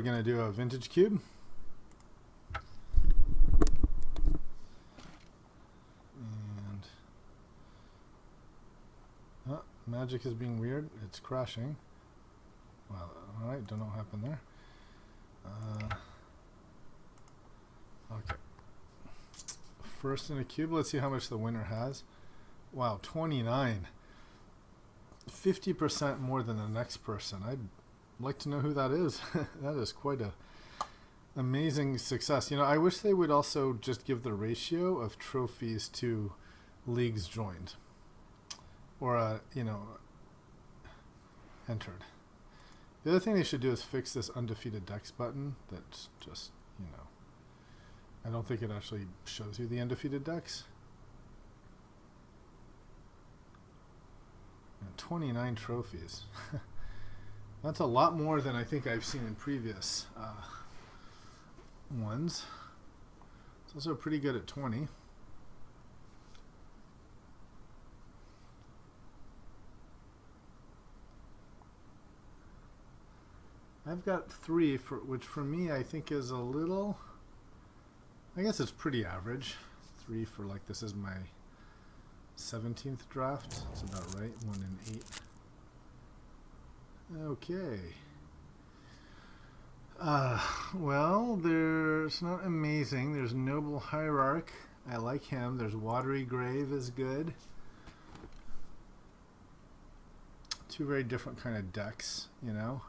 going to do a vintage cube. And oh, magic is being weird. It's crashing. Well, alright, don't know what happened there. Okay. First in a cube. Let's see how much the winner has. Wow, 29. 50% more than the next person. I'd like to know who that is. That is quite a amazing success. You know, I wish they would also just give the ratio of trophies to leagues joined. Or, you know, entered. The other thing they should do is fix this undefeated decks button. That's just, you know, I don't think it actually shows you the undefeated decks. And 29 trophies. That's a lot more than I think I've seen in previous ones. It's also pretty good at 20. I've got 3, which for me I think is a little, I guess it's pretty average. 3 for like, this is my 17th draft. That's about right. 1 in 8. Okay. Well, there's not amazing. There's Noble Hierarch. I like him. There's Watery Grave is good. 2 very different kind of decks, you know.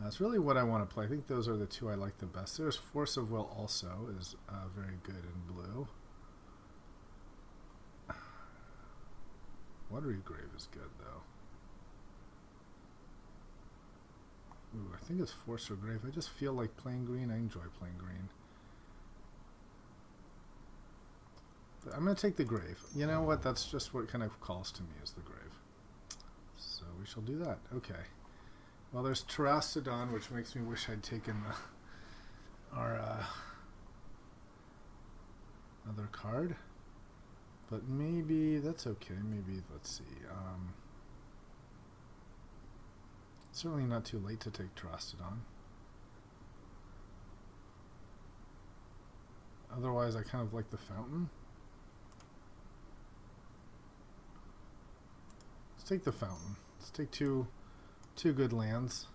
That's really what I want to play. I think those are the 2 I like the best. There's Force of Will also is very good in blue. Watery Grave is good though. Ooh, I think it's Force or Grave. I just feel like playing green. I enjoy playing green. But I'm going to take the Grave. You know what? That's just what kind of calls to me is the Grave. So we shall do that. Okay. Well, there's Terastodon, which makes me wish I'd taken our other card. But maybe that's okay. Maybe, let's see. Certainly not too late to take Terastodon. Otherwise, I kind of like the Fountain. Let's take the Fountain. Let's take two good lands.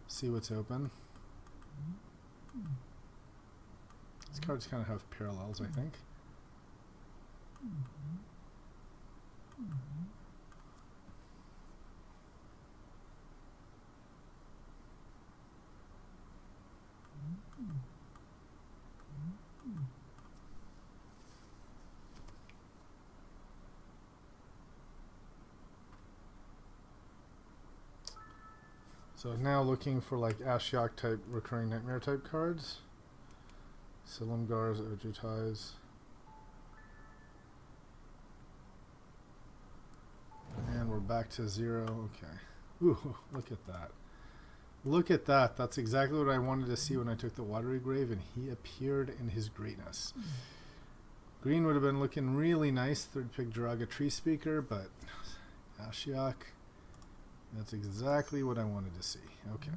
See what's open. These cards kind of have parallels, I think. So now looking for like Ashiok type recurring nightmare type cards. Silumgar's, Ojutais. And we're back to 0. Okay. Ooh, look at that. Look at that. That's exactly what I wanted to see when I took the Watery Grave, and he appeared in his greatness. Green would have been looking really nice. 3rd pick Jiraga Tree Speaker, but Ashiok. That's exactly what I wanted to see. Okay.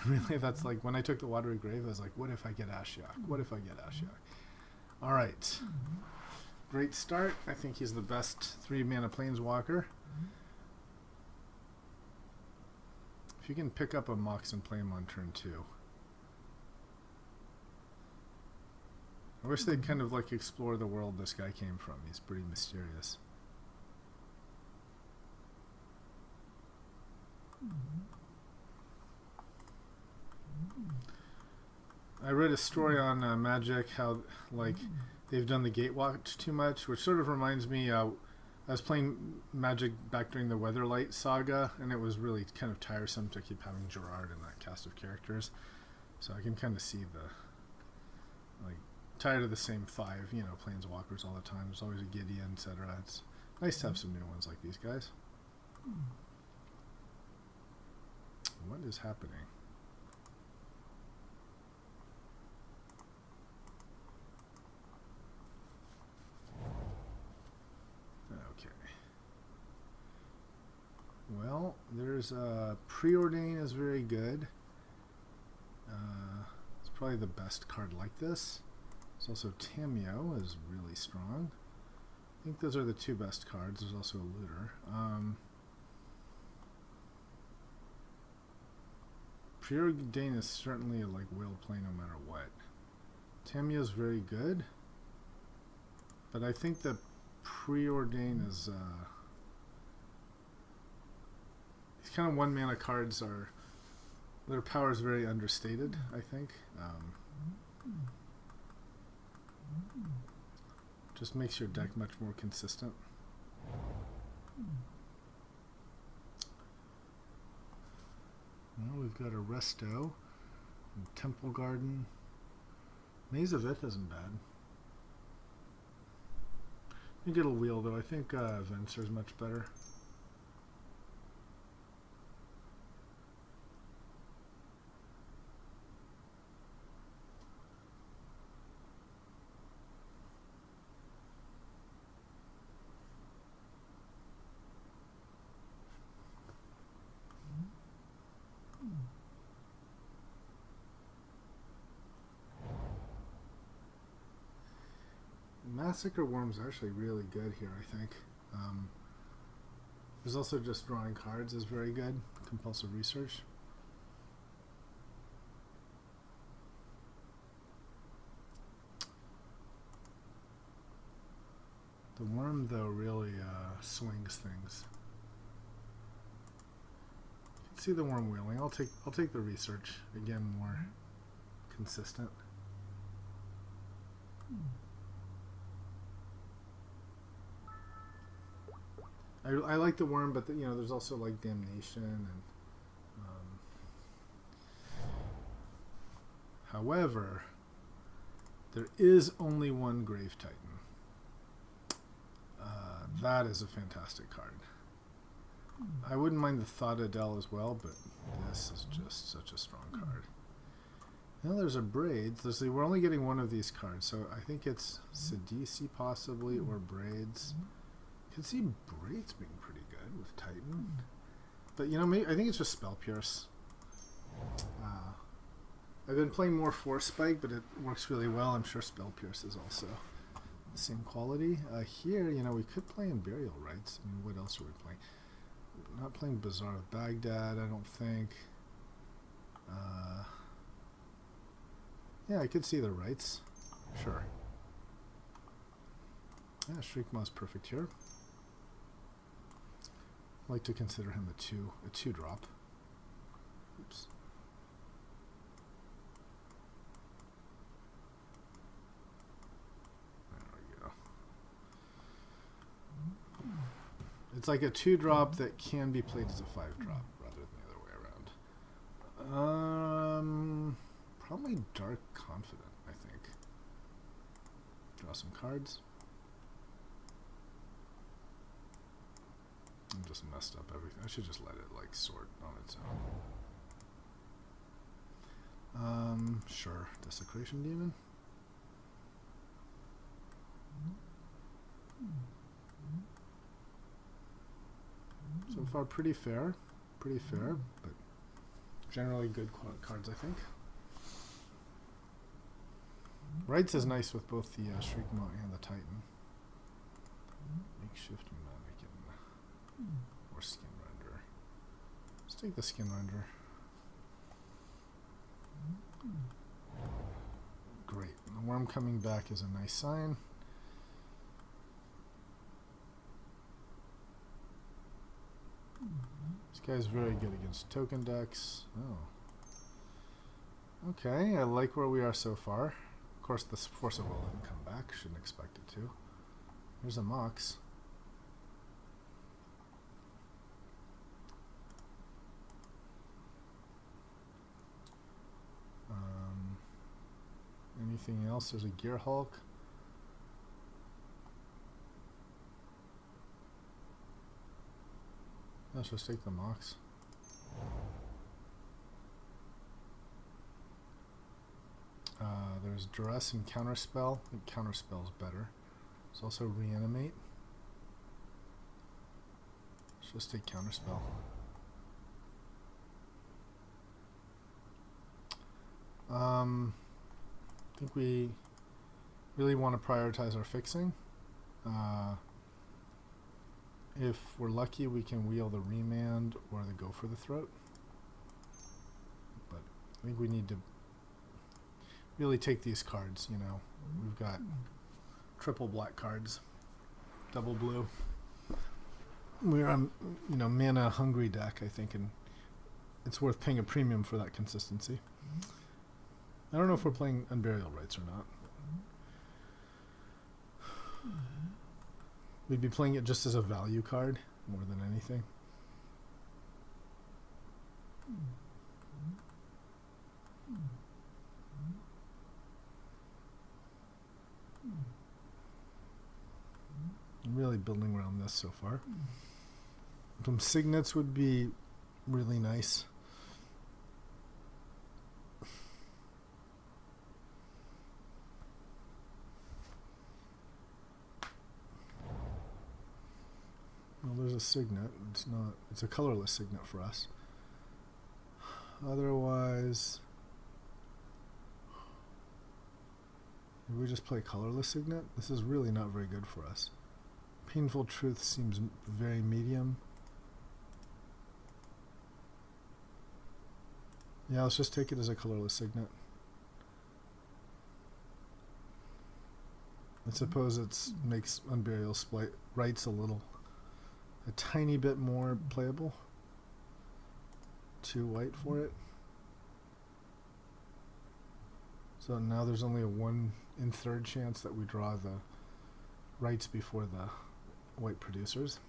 Really, that's like when I took the Watery Grave, I was like, what if I get Ashiok? What if I get Ashiok? All right. Great start. I think he's the best 3-mana Planeswalker. If you can pick up a Mox and play him on turn 2. I wish they'd kind of like explore the world this guy came from. He's pretty mysterious. I read a story on Magic how like they've done the Gatewatch too much, which sort of reminds me. I was playing Magic back during the Weatherlight saga, and it was really kind of tiresome to keep having Gerard in that cast of characters. So I can kind of see the like tired of the same 5, you know, Planeswalkers all the time. There's always a Gideon, etc. It's nice to have some new ones like these guys. What is happening? Okay. Well, there's there's Preordain is very good. It's probably the best card like this. There's also Tameo is really strong. I think those are the two best cards. There's also a Looter. Preordain is certainly like will play no matter what. Tameo is very good, but I think the Preordain is these kind of one mana cards are their power is very understated, I think. Just makes your deck much more consistent. Well, we've got a Resto, and Temple Garden. Maze of Ith isn't bad. You get a wheel though. I think Venser is much better. Massacre Worm's actually really good here, I think. There's also just drawing cards is very good. Compulsive Research. The Worm, though, really swings things. You can see the Worm wheeling. I'll take the Research. Again, more consistent. I like the Worm, but you know, there's also like Damnation and. However, there is only one Grave Titan. That is a fantastic card. I wouldn't mind the Thought Adele as well, but this is just such a strong card. Now there's a Braids. We're only getting one of these cards, so I think it's Sidisi possibly or Braids. I can see Braids being pretty good with Titan, but you know, maybe I think it's just Spell Pierce. I've been playing more Force Spike, but it works really well. I'm sure Spell Pierce is also the same quality. Here, you know, we could play in Burial Rites. I mean, what else are we playing? We're not playing Bazaar of Baghdad, I don't think. Yeah, I could see the Rites. Sure. Yeah, Shriekmaw's perfect here. I like to consider him a two drop. Oops. There we go. It's like a 2-drop that can be played as a 5-drop rather than the other way around. Probably Dark Confident, I think. Draw some cards. I just messed up everything. I should just let it like sort on its own. Sure. Desecration Demon. So far pretty fair, but generally good cards, I think. Rights is nice with both the Shriekmaw and the Titan. Makeshift Mannequin or Skin Render. Let's take the Skin Render. Great. The Worm coming back is a nice sign. This guy's very good against token decks. Oh. Okay, I like where we are so far. Of course, the Force of Will didn't come back. Shouldn't expect it to. There's a Mox. Anything else? There's a Gear Hulk. Let's just take the Mox. There's Duress and Counterspell. I think Counterspell is better. There's also Reanimate. Let's just take Counterspell. I think we really want to prioritize our fixing. If we're lucky, we can wheel the Remand or the Go for the Throat. But I think we need to really take these cards, you know. We've got triple black cards, double blue. We're on, you know, mana hungry deck, I think, and it's worth paying a premium for that consistency. I don't know if we're playing Unburial Rites or not. We'd be playing it just as a value card more than anything. I'm really building around this so far. Some signets would be really nice. Well, there's a signet. It's not. It's a colorless signet for us. Otherwise, if we just play colorless signet, this is really not very good for us. Painful Truth seems very medium. Yeah, let's just take it as a colorless signet. I suppose it makes Unburial Rites a tiny bit more playable. 2 white for it. So now there's only a 1 in 3rd chance that we draw the rights before the white producers.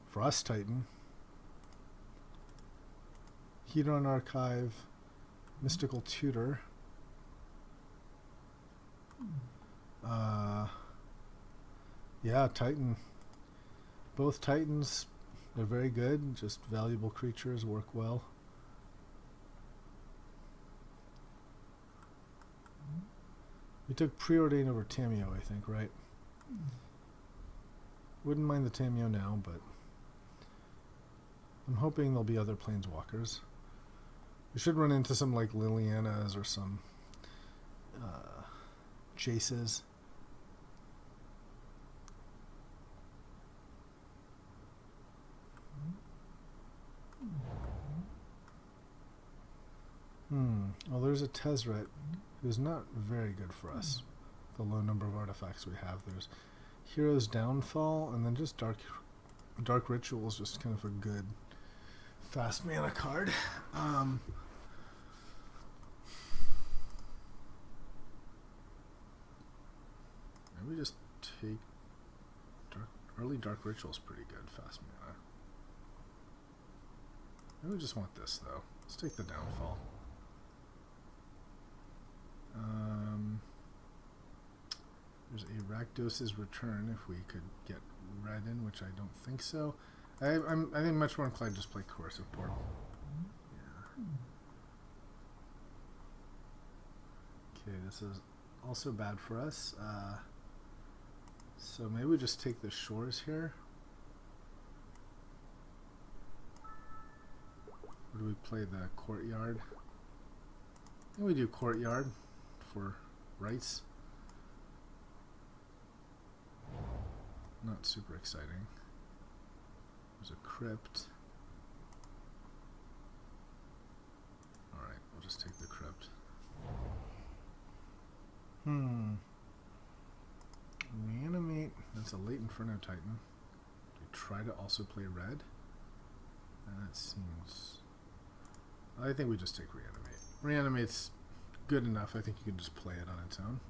Frost Titan, Hedron Archive, Mystical Tutor. Yeah, Titan. Both Titans, they're very good. Just valuable creatures, work well. We took Preordain over Tamiyo, I think, right? Wouldn't mind the Tamiyo now, but I'm hoping there'll be other Planeswalkers. We should run into some like Lilianas or some Jaces. Well, there's a Tezzeret who's not very good for us. The low number of artifacts we have. There's Hero's Downfall, and then just Dark Ritual is just kind of a good fast mana card. Maybe just take early Dark Ritual is pretty good fast mana. Maybe we just want this though. Let's take the Downfall. There's a Rakdos's Return if we could get red in, which I don't think so. I think much more inclined to just play Coercive Portal. Yeah. Okay, this is also bad for us. So maybe we just take the Shores here. Or do we play the Courtyard? I think we do Courtyard for rights. Not super exciting. There's a Crypt. Alright, we'll just take the Crypt. Reanimate. That's a late Inferno Titan. Do we try to also play red? That seems... I think we just take Reanimate. Reanimate's good enough. I think you can just play it on its own.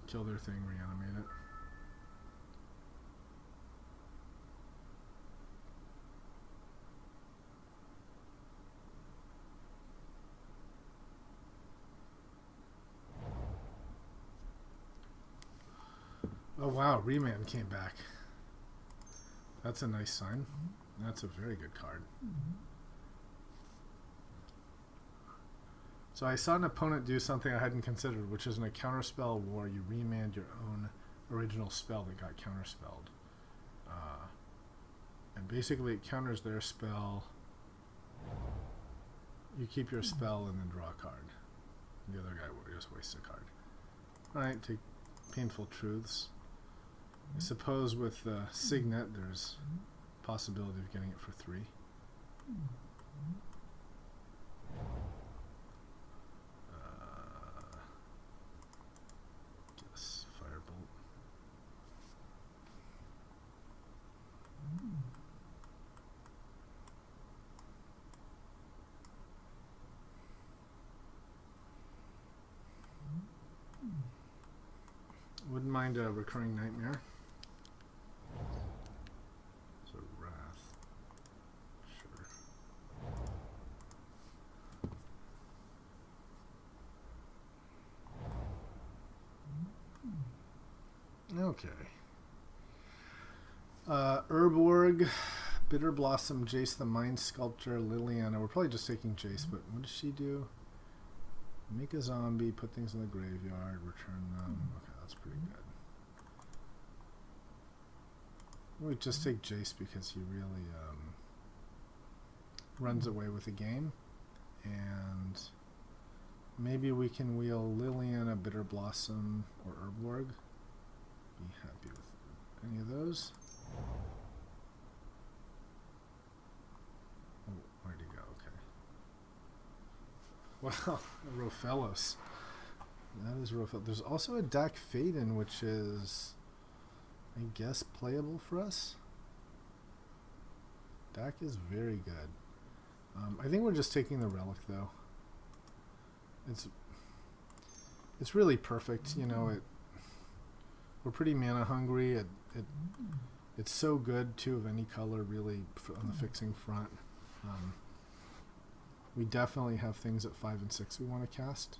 Kill their thing, reanimate it. Oh wow, Remand came back. That's a nice sign. That's a very good card. So I saw an opponent do something I hadn't considered, which is in a counterspell war, you remand your own original spell that got counterspelled. And basically it counters their spell. You keep your spell and then draw a card. The other guy will just waste a card. Alright, take Painful Truths. I suppose with Signet there's possibility of getting it for 3. Guess Firebolt. Wouldn't mind a Recurring Nightmare. So Wrath. Sure. Okay. Urborg, Bitter Blossom, Jace the Mind Sculptor, Liliana. We're probably just taking Jace, but what does she do? Make a zombie, put things in the graveyard, return them. Okay, that's pretty good. We just take Jace because he really runs away with the game. And maybe we can wheel Liliana, Bitter Blossom, or Urborg. Be happy with any of those. Oh, where'd he go? Okay. Wow, Rofellos. That is Rofellos. There's also a Dak Faden, which is, I guess, playable for us. Dak is very good. I think we're just taking the Relic, though. It's really perfect, you know. We're pretty mana hungry. It's so good too of any color, really, on the fixing front. We definitely have things at 5 and 6 we want to cast.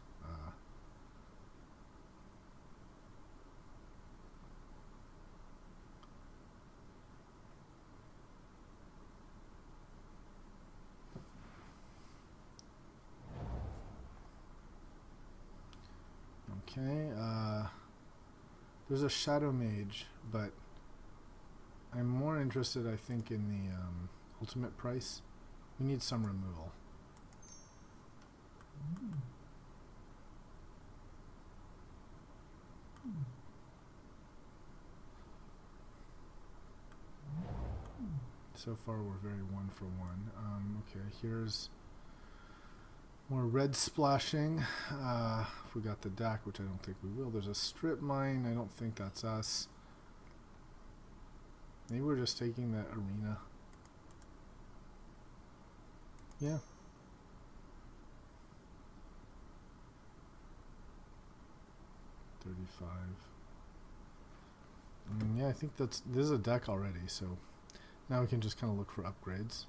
Okay. There's a Shadow Mage, but I'm more interested, I think, in the ultimate price. We need some removal. So far, we're very 1 for 1. Okay, here's more red splashing. If we got the Dak, which I don't think we will. There's a Strip Mine. I don't think that's us. Maybe we're just taking that Arena. Yeah. $35. Yeah, I think this is a deck already, so now we can just kind of look for upgrades.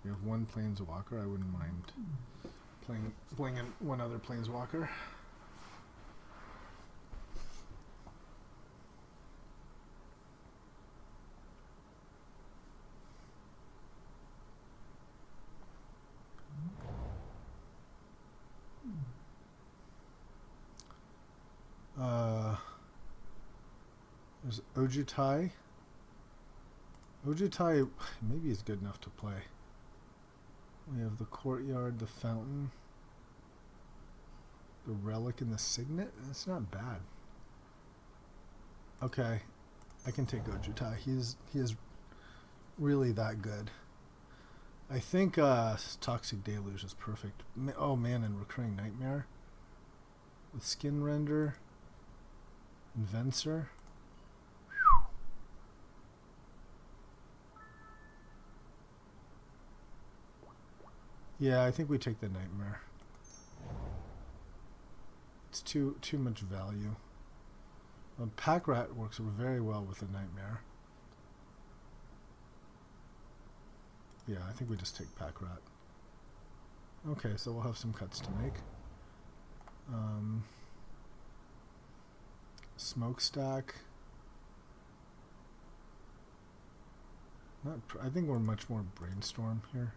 We have 1 Planeswalker. I wouldn't mind playing in 1 other Planeswalker. There's Ojutai. Ojutai maybe is good enough to play. We have the Courtyard, the Fountain, the Relic, and the Signet. That's not bad. Okay, I can take Ojutai. He is really that good. I think Toxic Deluge is perfect. Oh man, and Recurring Nightmare with Skin Render and Venser. Yeah, I think we take the Nightmare. It's too much value. Pack Rat works very well with the Nightmare. Yeah, I think we just take Pack Rat. Okay, so we'll have some cuts to make. Smokestack. I think we're much more Brainstorm here.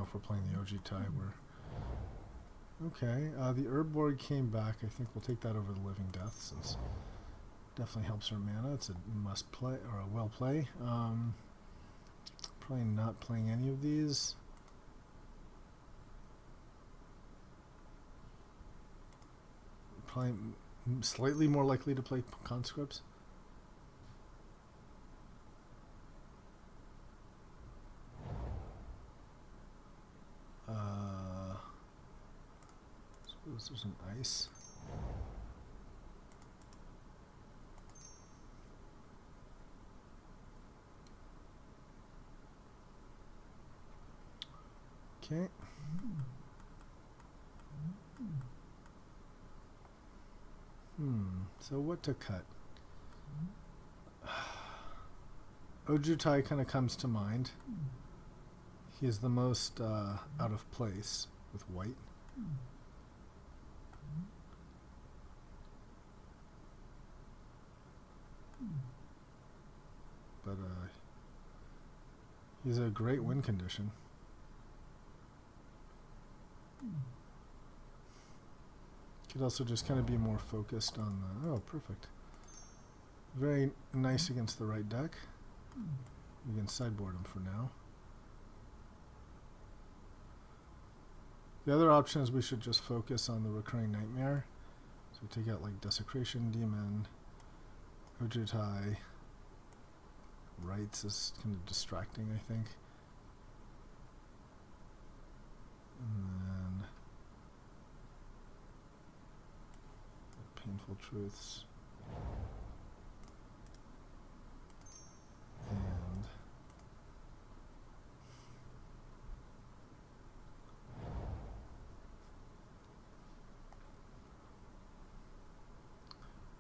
if we're playing the Ojutai. Okay. The Urborg came back. I think we'll take that over the Living Death, since it definitely helps our mana. It's a must play, or a well play. Probably not playing any of these. Probably slightly more likely to play conscripts. Suppose there's an ice. Okay. So what to cut? Ojutai kind of comes to mind. He is the most out of place with white. But he's a great win condition. Could also just kind of be more focused on the... Oh, perfect. Very nice against the right deck. We can sideboard him for now. The other option is we should just focus on the Recurring Nightmare. So we take out like Desecration Demon, Ojutai. Rights is kind of distracting, I think. And then Painful Truths. And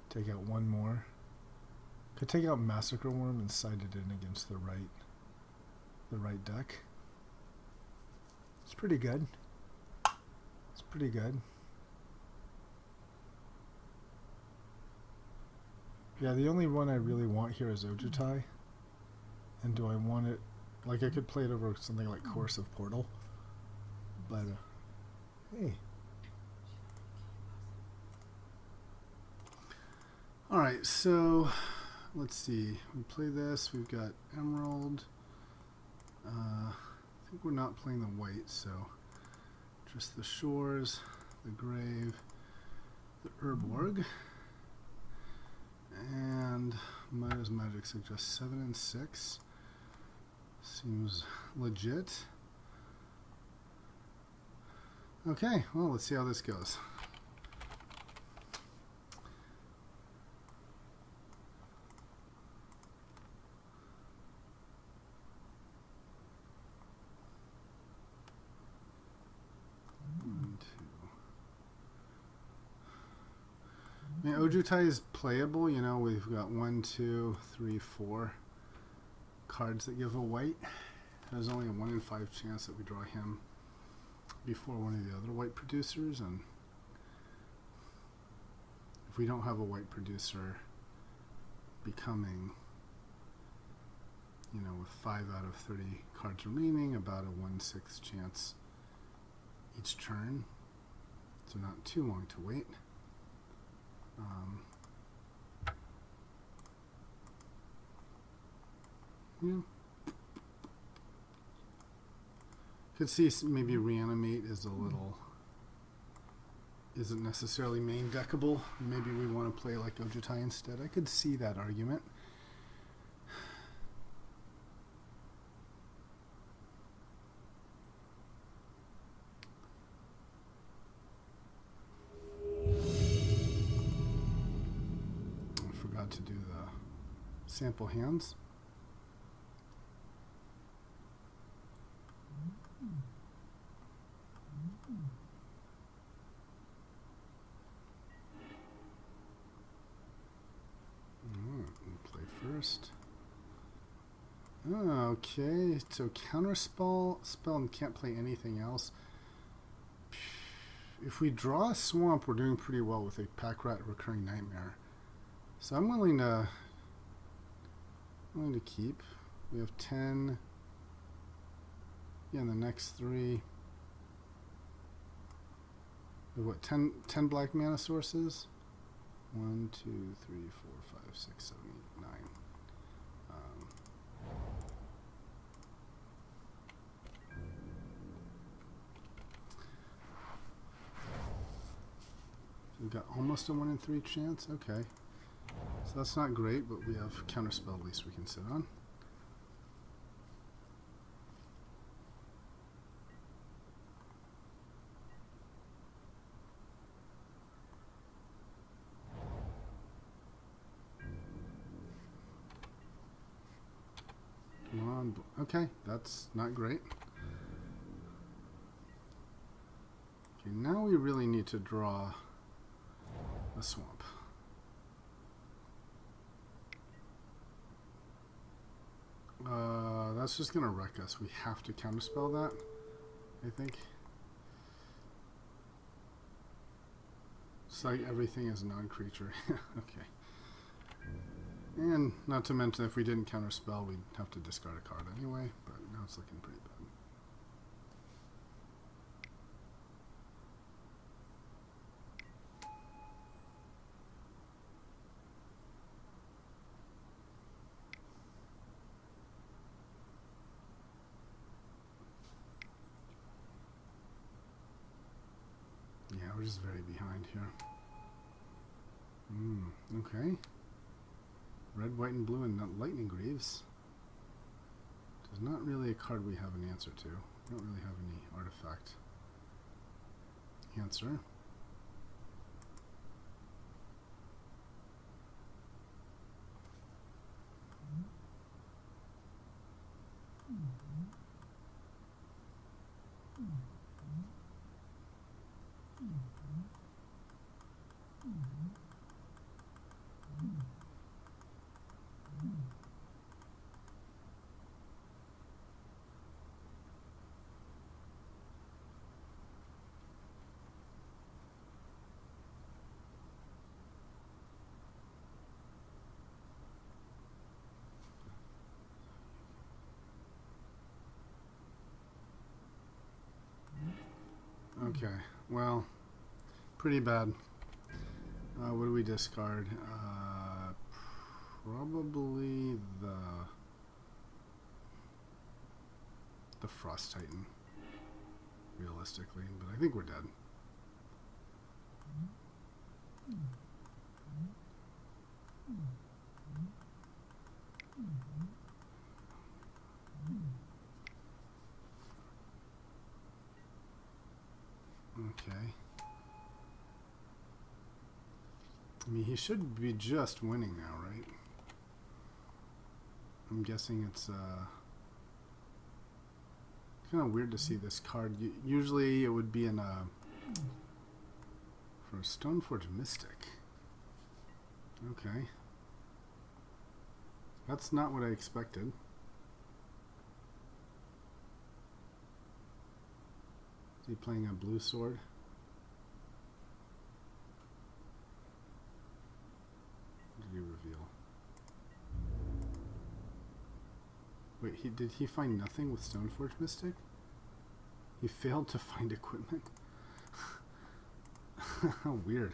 take out one more. Could take out Massacre Worm and side it in against the right deck. It's pretty good. It's pretty good. Yeah, the only one I really want here is Ojutai. And do I want it... Like, I could play it over something like Course of Portal. But, hey. Alright, so... Let's see. We play this. We've got Emerald. I think we're not playing the white, so... Just the Shores, the Grave, the Urborg. And Midas Magic suggests 7 and 6. Seems legit. Okay, well, let's see how this goes. I mean, Ojutai is playable, you know, we've got 1, 2, 3, 4 cards that give a white. There's only a 1 in 5 chance that we draw him before one of the other white producers, and if we don't have a white producer becoming, you know, with 5 out of 30 cards remaining, about a 1/6 chance each turn, so not too long to wait. Yeah. Could see maybe Reanimate is a little... isn't necessarily main deckable. Maybe we want to play like Ojutai instead. I could see that argument. I forgot to do the sample hands. Play first. Oh, okay, so counterspell and can't play anything else. If we draw a swamp, we're doing pretty well with a Pack Rat Recurring Nightmare. So I'm willing to keep. We have 10. Yeah, and the next three. We have what, 10 black mana sources? 1, 2, 3, 4, 5, 6, 7, 8, 9. We've got almost a 1 in 3 chance. Okay. So that's not great, but we have counterspell at least we can sit on. Come on. Okay, that's not great. Okay, now we really need to draw a swamp. That's just gonna wreck us. We have to counterspell that, I think. It's like everything is non-creature. Okay. And not to mention, if we didn't counterspell, we'd have to discard a card anyway, but now it's looking pretty bad. Yeah, we're just very behind here. Okay. Red, white, and blue, and lightning greaves. There's not really a card we have an answer to. We don't really have any artifact answer. Okay, well, pretty bad. What do we discard? Probably the Frost Titan, realistically, but I think we're dead. Okay. I mean, he should be just winning now, right? I'm guessing it's kind of weird to see this card. Usually it would be in for a Stoneforge Mystic. Okay. That's not what I expected. Is he playing a blue sword? What did he reveal? Wait, did he find nothing with Stoneforge Mystic? He failed to find equipment? How weird.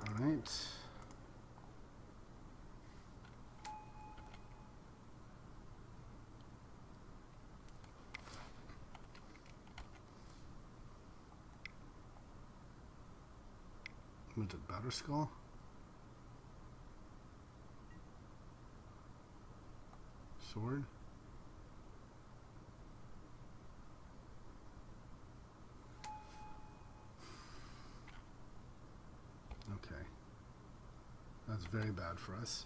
Alright. Was it Batterskull? Sword? Okay. That's very bad for us.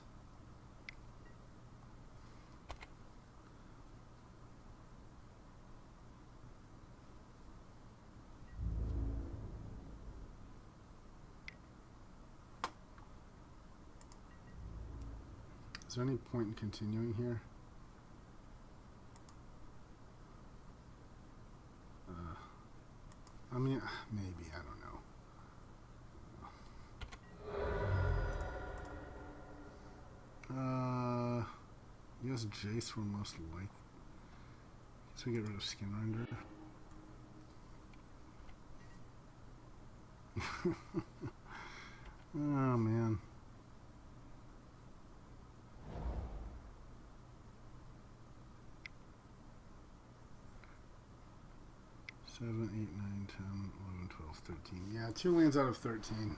Is there any point in continuing here? I mean, maybe, I don't know. Yes, Jace were most like. to get rid of skin render. Oh man. Seven, 8, 9, 10, 11, 12, 13. Yeah, 2 lands out of 13.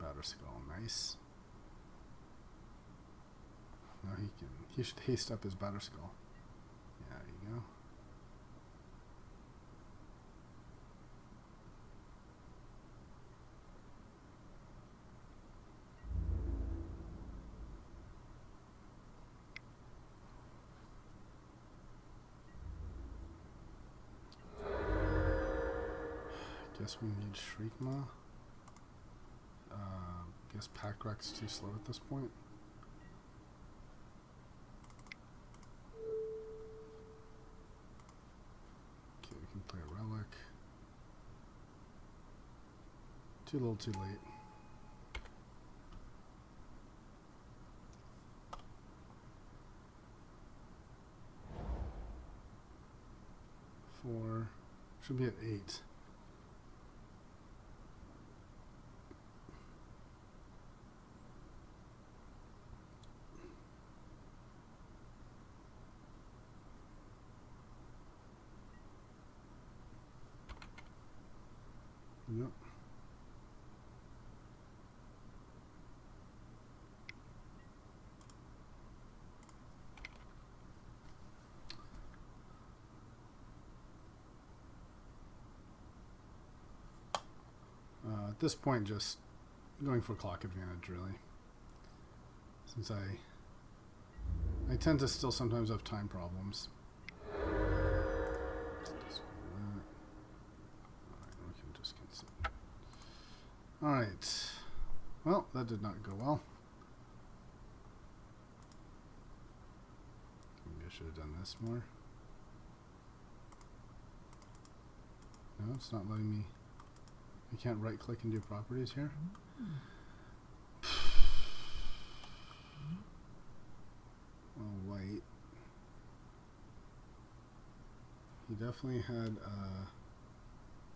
Batterskull, nice. Now he should haste up his Batterskull. Yeah, there you go. Guess we need Shriekmaw. Guess Packrak's too slow at this point. Okay, we can play a Relic. Too little, too late. Four. Should be at 8. Yep. At this point, just going for clock advantage, really. Since I tend to still sometimes have time problems. Alright. Well, that did not go well. Maybe I should have done this more. No, it's not letting me. I can't right click and do properties here. Oh, white. He definitely had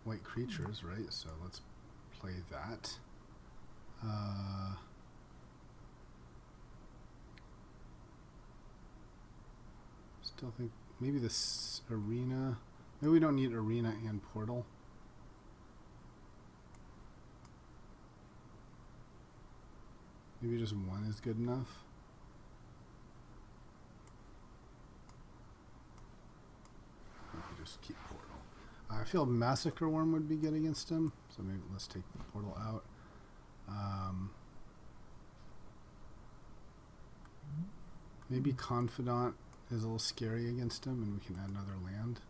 white creatures, right? So let's play that. Still think maybe this arena. Maybe we don't need arena and portal. Maybe just one is good enough. We can just keep portal. I feel Massacre Worm would be good against him, so maybe let's take the portal out. Maybe Confidant is a little scary against him, and we can add another land.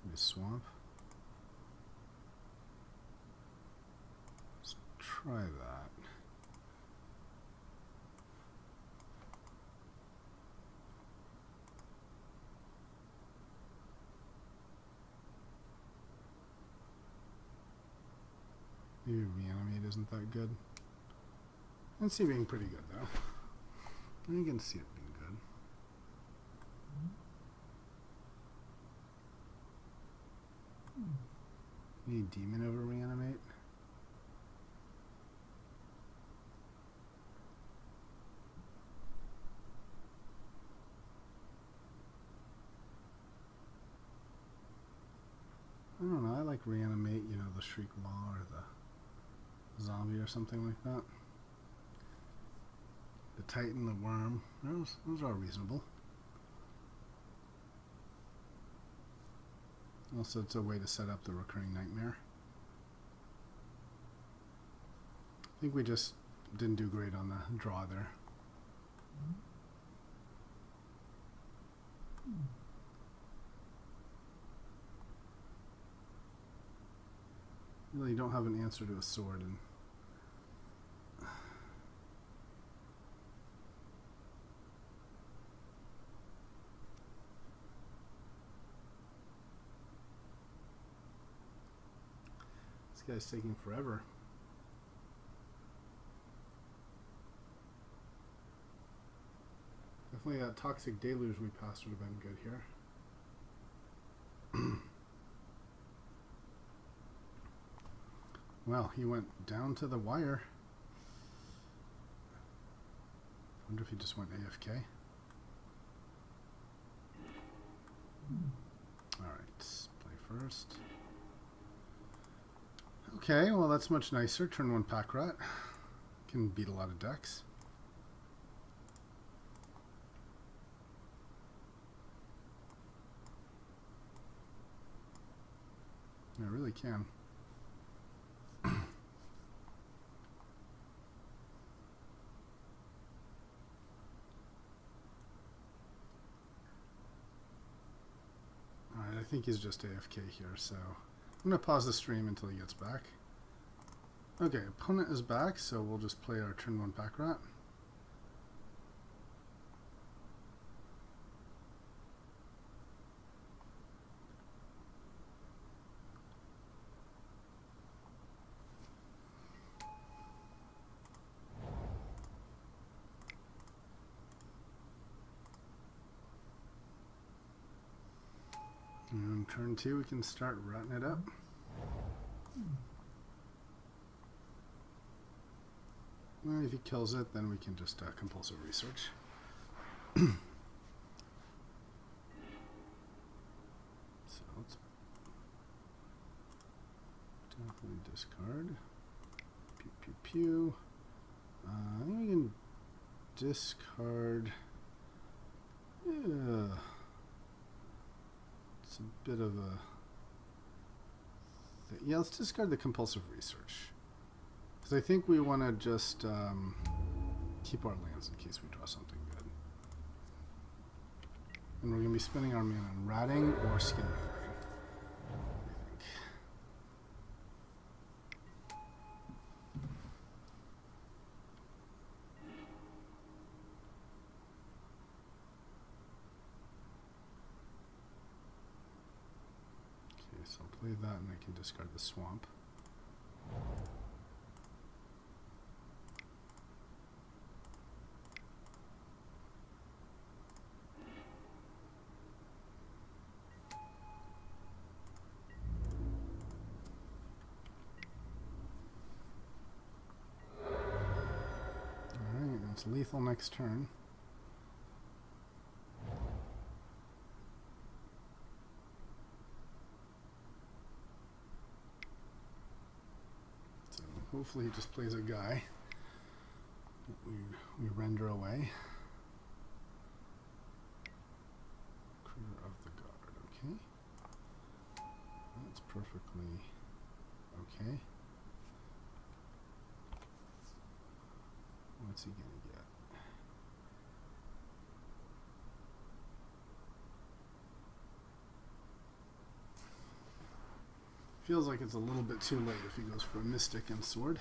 Maybe Swamp. Let's try that. Maybe Reanimate isn't that good. I can see it being pretty good, though. You can see it being good. Maybe Demon over Reanimate. I don't know, I like Reanimate, you know, the Shriekmaw or the Zombie or something like that. The Titan, the Worm, those are all reasonable. Also, it's a way to set up the Recurring Nightmare. I think we just didn't do great on the draw there. Really don't have an answer to a sword, and this guy's taking forever. Definitely that Toxic Deluge we passed would have been good here. Well, he went down to the wire. Wonder if he just went AFK. Alright, play first. Okay, well that's much nicer. Turn 1 pack rat. Can beat a lot of decks. I really can. Alright, I think he's just AFK here, so I'm going to pause the stream until he gets back. Okay, opponent is back, so we'll just play our turn 1 pack rat. And turn 2, we can start ratting it up. Well, if he kills it, then we can just compulsive research. So let's definitely discard. Pew pew pew. I think we can discard. Yeah. It's a bit of a... Yeah, let's discard the compulsive research. Because I think we want to just keep our lands in case we draw something good. And we're going to be spending our mana on ratting or skin rendering, I think. Okay, so I'll play that and I can discard the swamp. Alright, it's lethal next turn. Hopefully he just plays a guy that we render away. Critter of the Guard, okay. That's perfectly okay. What's he gonna get? Feels like it's a little bit too late if he goes for a Mystic and Sword.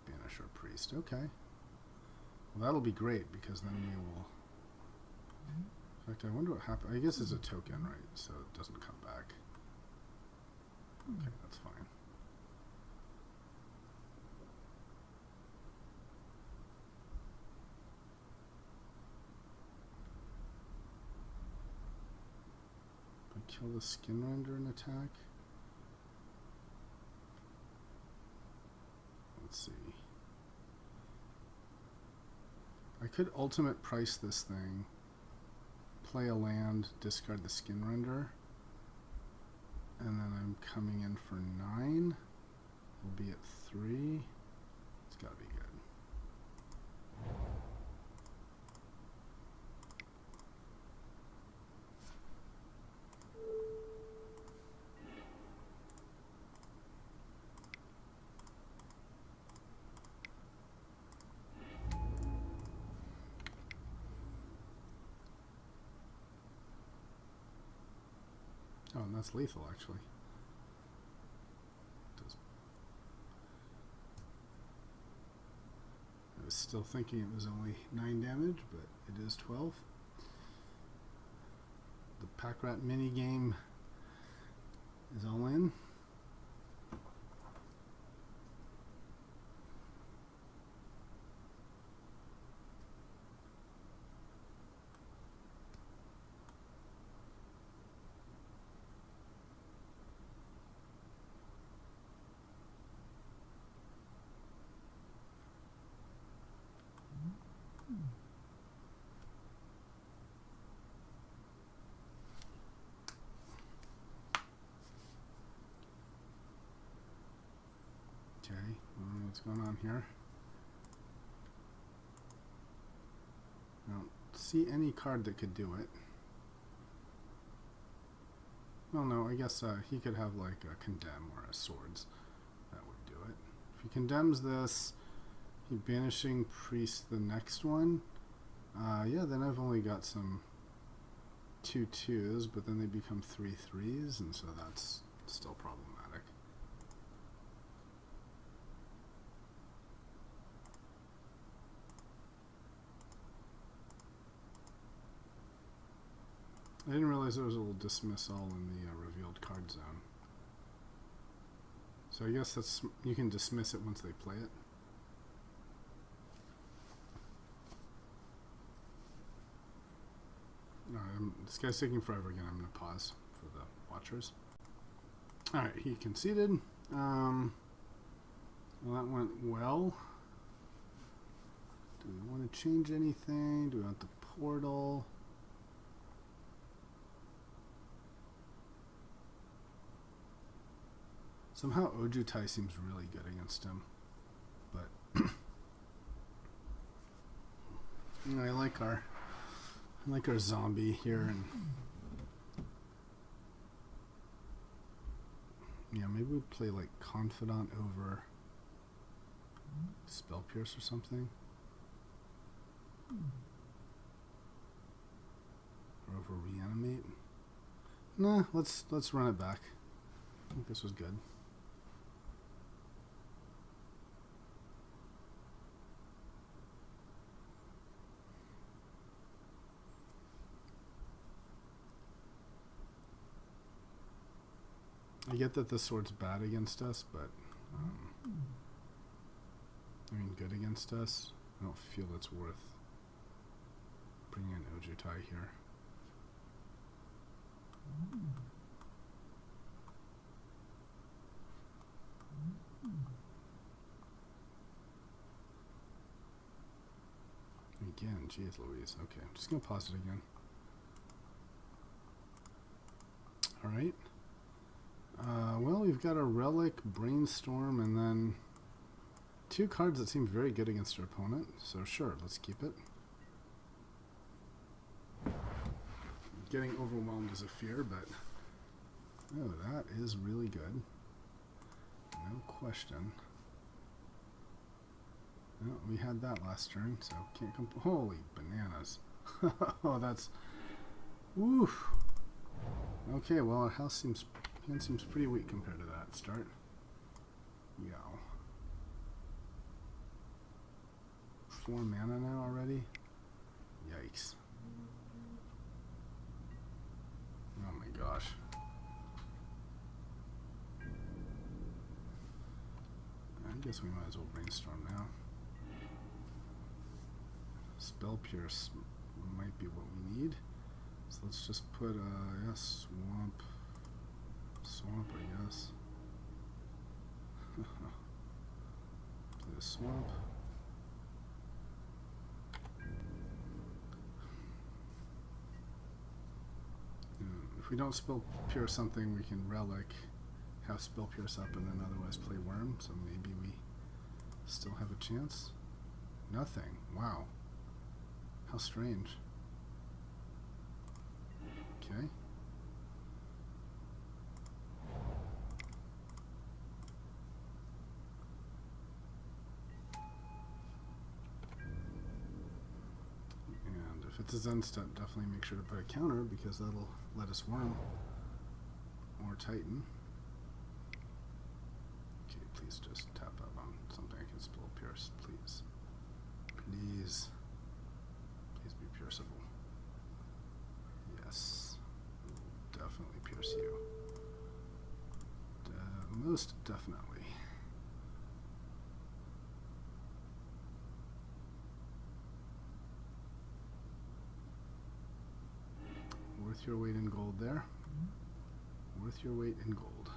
Banish our Priest, okay. Well, that'll be great because then we will... In fact, I wonder what happened. I guess it's a token, right? So it doesn't come back. Okay, that's fine. Kill the Skin Render and attack. Let's see. I could ultimate price this thing, play a land, discard the Skin Render, and then I'm coming in for 9. We'll be at 3. It's gotta be good. Oh, and that's lethal, actually. I was still thinking it was only 9 damage, but it is 12. The Pack Rat mini game is all in. what's going on here. I don't see any card that could do it. Well, no, I guess he could have like a condemn or a swords. That would do it. If he condemns this, he banishing priest the next one. Yeah, then I've only got some 2/2s, but then they become 3/3s, and so that's still problematic. I didn't realize there was a little dismiss all in the revealed card zone. So I guess that's, you can dismiss it once they play it. This guy's taking forever again. I'm going to pause for the watchers. Alright, he conceded. Well, that went well. Do we want to change anything? Do we want the portal? Somehow Ojutai seems really good against him. But I like our zombie here, and yeah, maybe we play like Confidant over Spell Pierce or something, or over Reanimate. Nah, let's run it back. I think this was good. I get that the sword's bad against us, but I mean good against us. I don't feel it's worth bringing in Ojutai here. Again, geez Louise. Okay, I'm just gonna pause it again. Alright. Well, we've got a Relic, Brainstorm, and then 2 cards that seem very good against our opponent. So sure, let's keep it. Getting overwhelmed is a fear, but oh, that is really good. No question. Oh, we had that last turn, so can't come. Holy bananas! Oh, that's woof. Okay, well, our hand seems pretty weak compared to that start. Yeah. 4 mana now already? Yikes. Oh my gosh. I guess we might as well brainstorm now. Spell Pierce might be what we need. So let's just put yeah, Swamp, I guess. Play the Swamp. If we don't Spell Pierce something, we can Relic, have Spell Pierce up, and then otherwise play Worm. So maybe we still have a chance. Nothing. Wow. How strange. Okay. And if it's a Zen step, definitely make sure to put a counter because that'll let us Worm or Titan. Okay, please just tap up on something I can Spell Pierce, please. Please. Please be pierceable. Yes. Definitely pierce you. Most definitely. Worth your weight in gold there. Worth your weight in gold.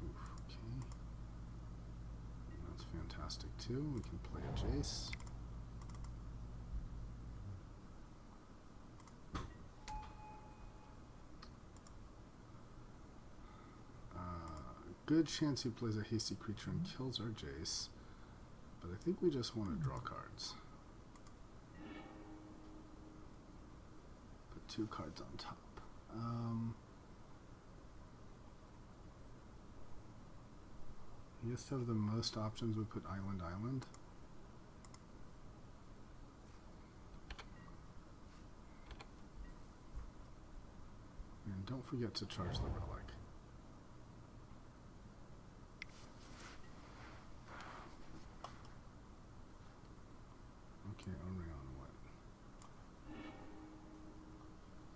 Oof, okay. That's fantastic too. We can play a Jace. good chance he plays a hasty creature and kills our Jace. But I think we just want to draw cards. Put 2 cards on top. I guess to have the most options, we put Island. And don't forget to charge the relic. Okay, only on what?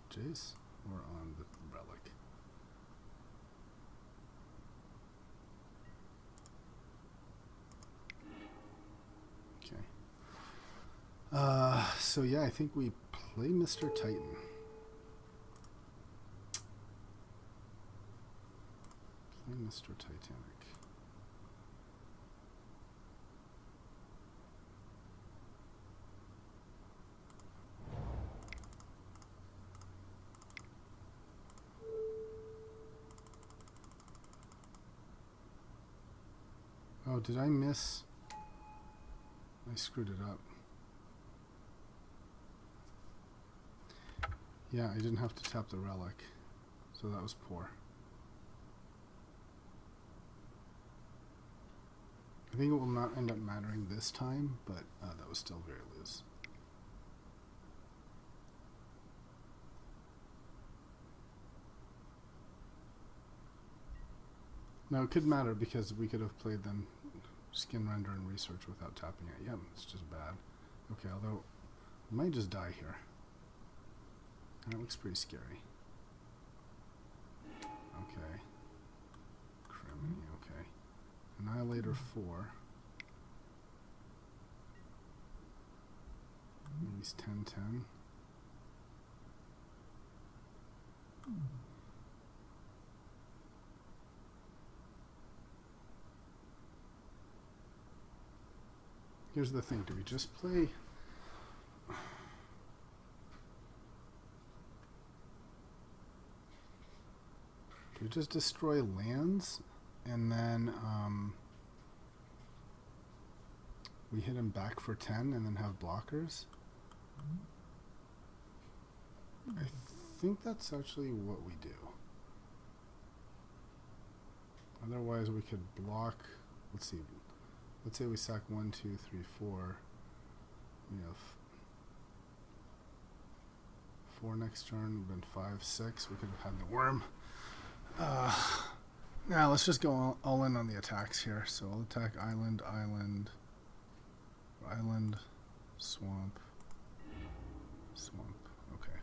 Jace or on the relic? Okay. So yeah, I think we play Mr. Titan. Play Mr. Titanic. Oh, did I miss? I screwed it up. Yeah, I didn't have to tap the relic, so that was poor. I think it will not end up mattering this time, but that was still very loose. No, it could matter because we could have played them skin render and research without tapping it. Yep, it's just bad. Okay, although I might just die here. That looks pretty scary. Okay. Criminy, okay. Annihilator 4. Maybe it's 10-10. Here's the thing, do we just play... Do we just destroy lands and then we hit him back for 10 and then have blockers? I think that's actually what we do. Otherwise we could block, let's see, let's say we sack 1, 2, 3, 4. We have 4 next turn, then 5, 6. We could have had the worm. Now let's just go all in on the attacks here. So I'll attack island, swamp, swamp. Okay.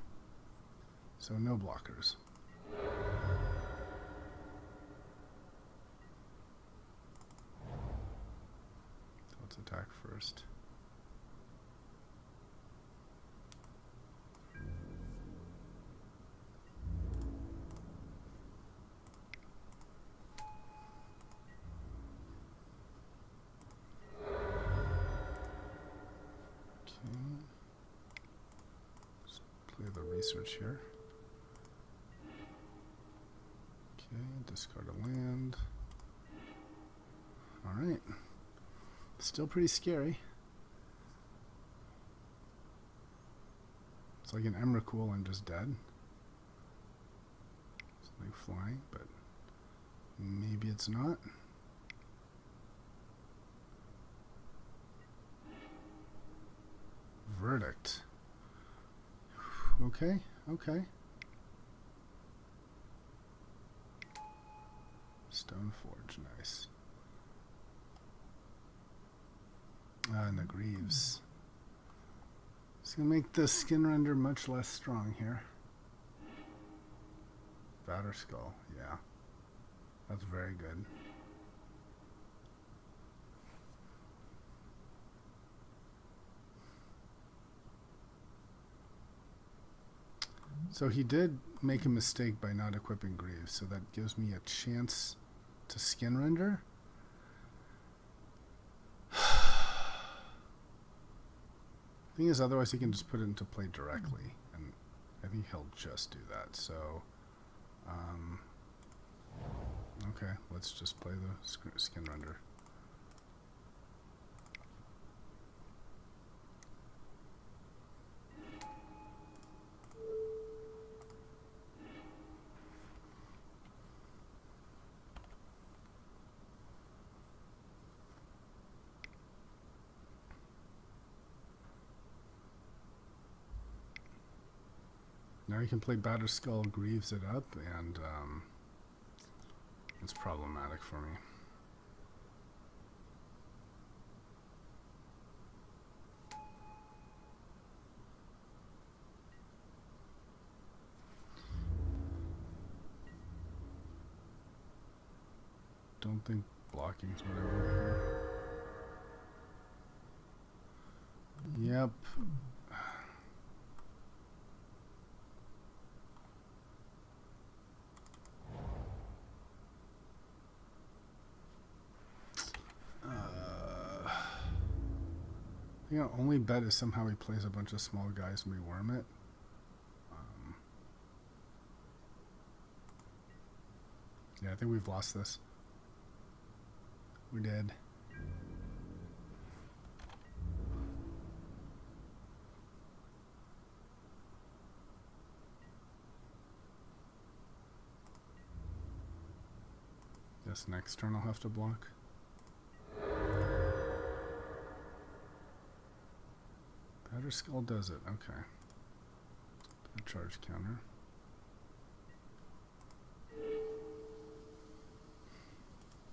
So no blockers. So let's attack first. Research here. Okay, discard a land. Alright. Still pretty scary. It's like an Emrakul and just dead. Something flying, but maybe it's not. Verdict. Okay, okay. Stoneforge, nice. And the Greaves. It's going to make the skin render much less strong here. Batter Skull, yeah. That's very good. So he did make a mistake by not equipping Greaves, so that gives me a chance to skin render. Thing is, otherwise he can just put it into play directly, and I think he'll just do that. So, Okay, let's just play the skin render. Now you can play Batterskull Grieves it up, and it's problematic for me. Don't think blocking's what I want here. Yep. I think our only bet is somehow he plays a bunch of small guys and we worm it. Yeah, I think we've lost this. We did. Guess next turn I'll have to block. Batterskull does it. Okay. A charge counter.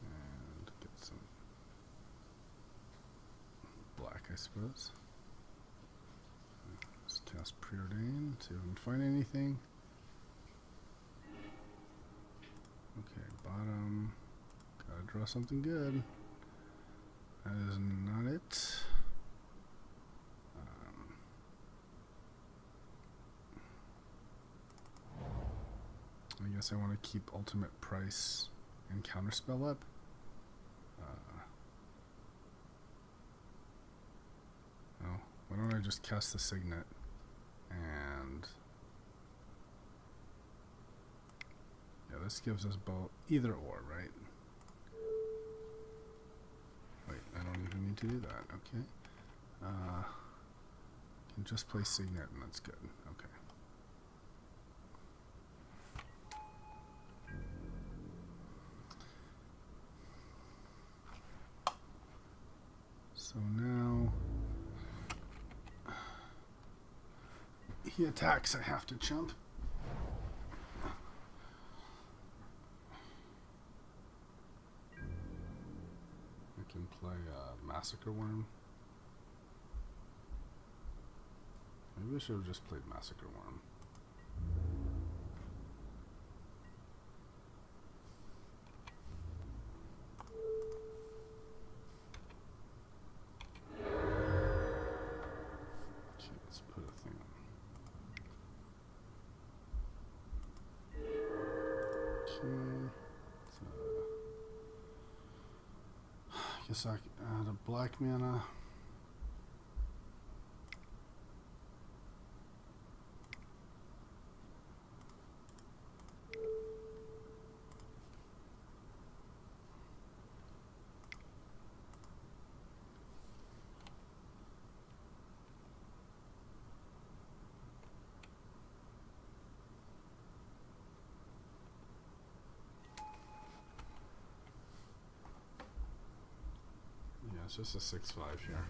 And get some black, I suppose. Let's cast Preordain, see if we can find anything. Okay, bottom. Gotta draw something good. That is not it. I guess I want to keep ultimate price and counterspell up. Oh, why don't I just cast the signet and yeah, this gives us both either or, right? Wait, I don't even need to do that. Okay. Can just play signet and that's good. Okay. So now he attacks, I have to jump. I can play Massacre Worm. Maybe I should have just played Massacre Worm. Guess I add a black mana. It's just a 6/5 here.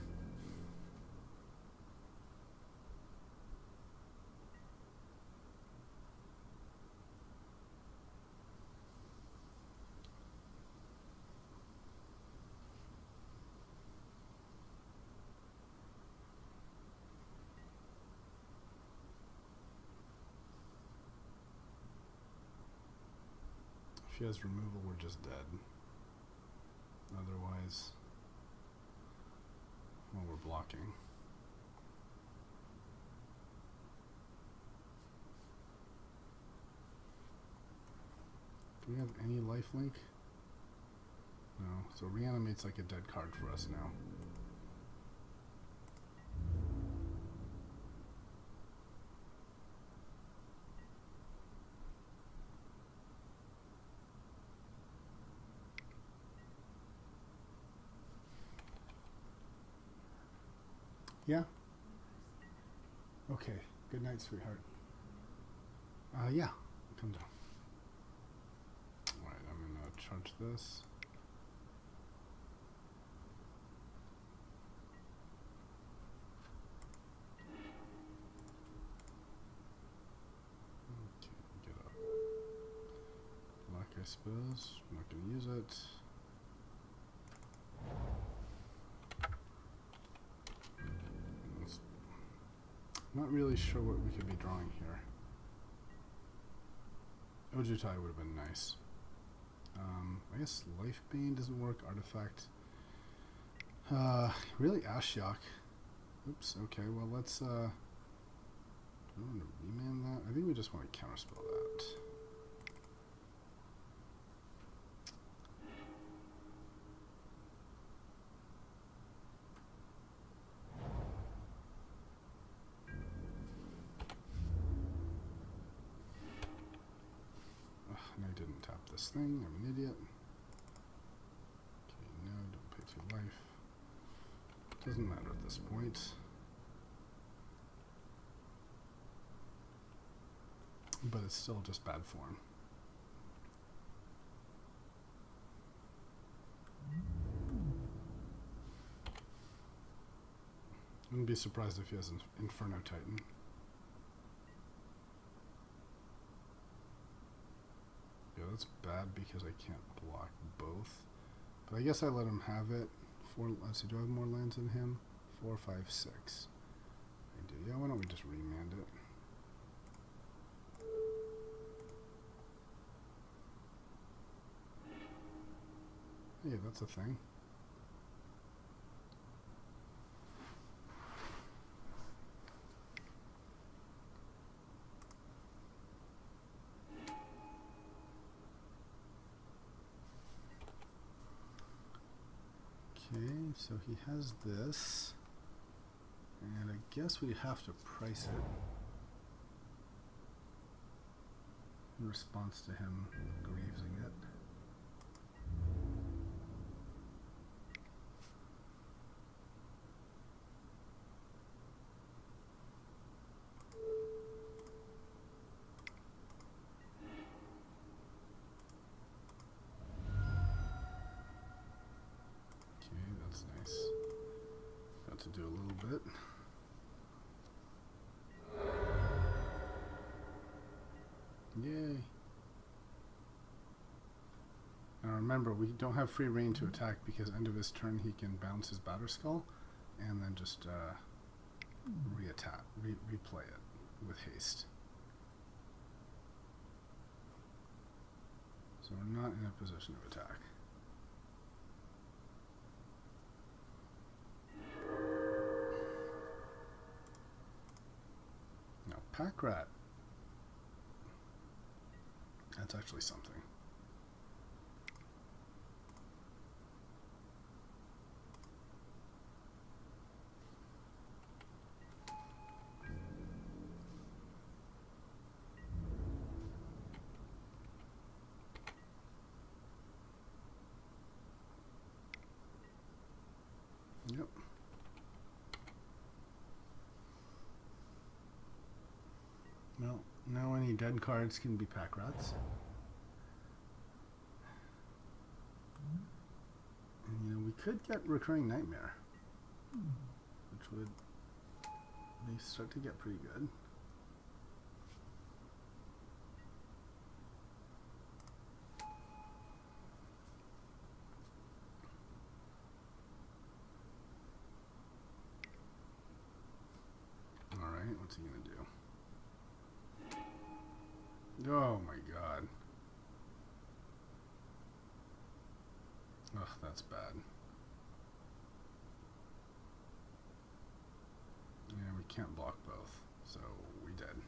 If he has removal, we're just dead. Otherwise, well, we're blocking. Do we have any lifelink? No, so reanimate's like a dead card for us now. Yeah? Okay. Good night, sweetheart. Yeah. Come down. Alright, I'm going to charge this. Okay, get up. Black, I suppose. I'm not going to use it. Not really sure what we could be drawing here. Ojutai would have been nice. I guess Life Bane doesn't work. Artifact. Really Ashiok. Oops, okay, well let's, do we want to remand that? I think we just want to counterspell that. And I didn't tap this thing. I'm an idiot. Okay, no, don't pay 2 life. Doesn't matter at this point. But it's still just bad form. Wouldn't be surprised if he has an Inferno Titan. Yeah, that's bad because I can't block both. But I guess I let him have it. Let's see, do I have more lands than him? 4, 5, 6. I do. Yeah, why don't we just remand it? Yeah, that's a thing. Okay, so he has this, and I guess we have to price it in response to him grievesing it. That's nice. Got to do a little bit. Yay. Now remember, we don't have free reign to attack because end of his turn he can bounce his Batterskull and then just replay it with haste. So we're not in a position to attack. Now, Pack Rat. That's actually something. Yep. Well, now any dead cards can be Pack Rats. And, you know, we could get Recurring Nightmare, which would start to get pretty good. Alright, what's he gonna do? Oh my god. Ugh, that's bad. Yeah, we can't block both, so we did.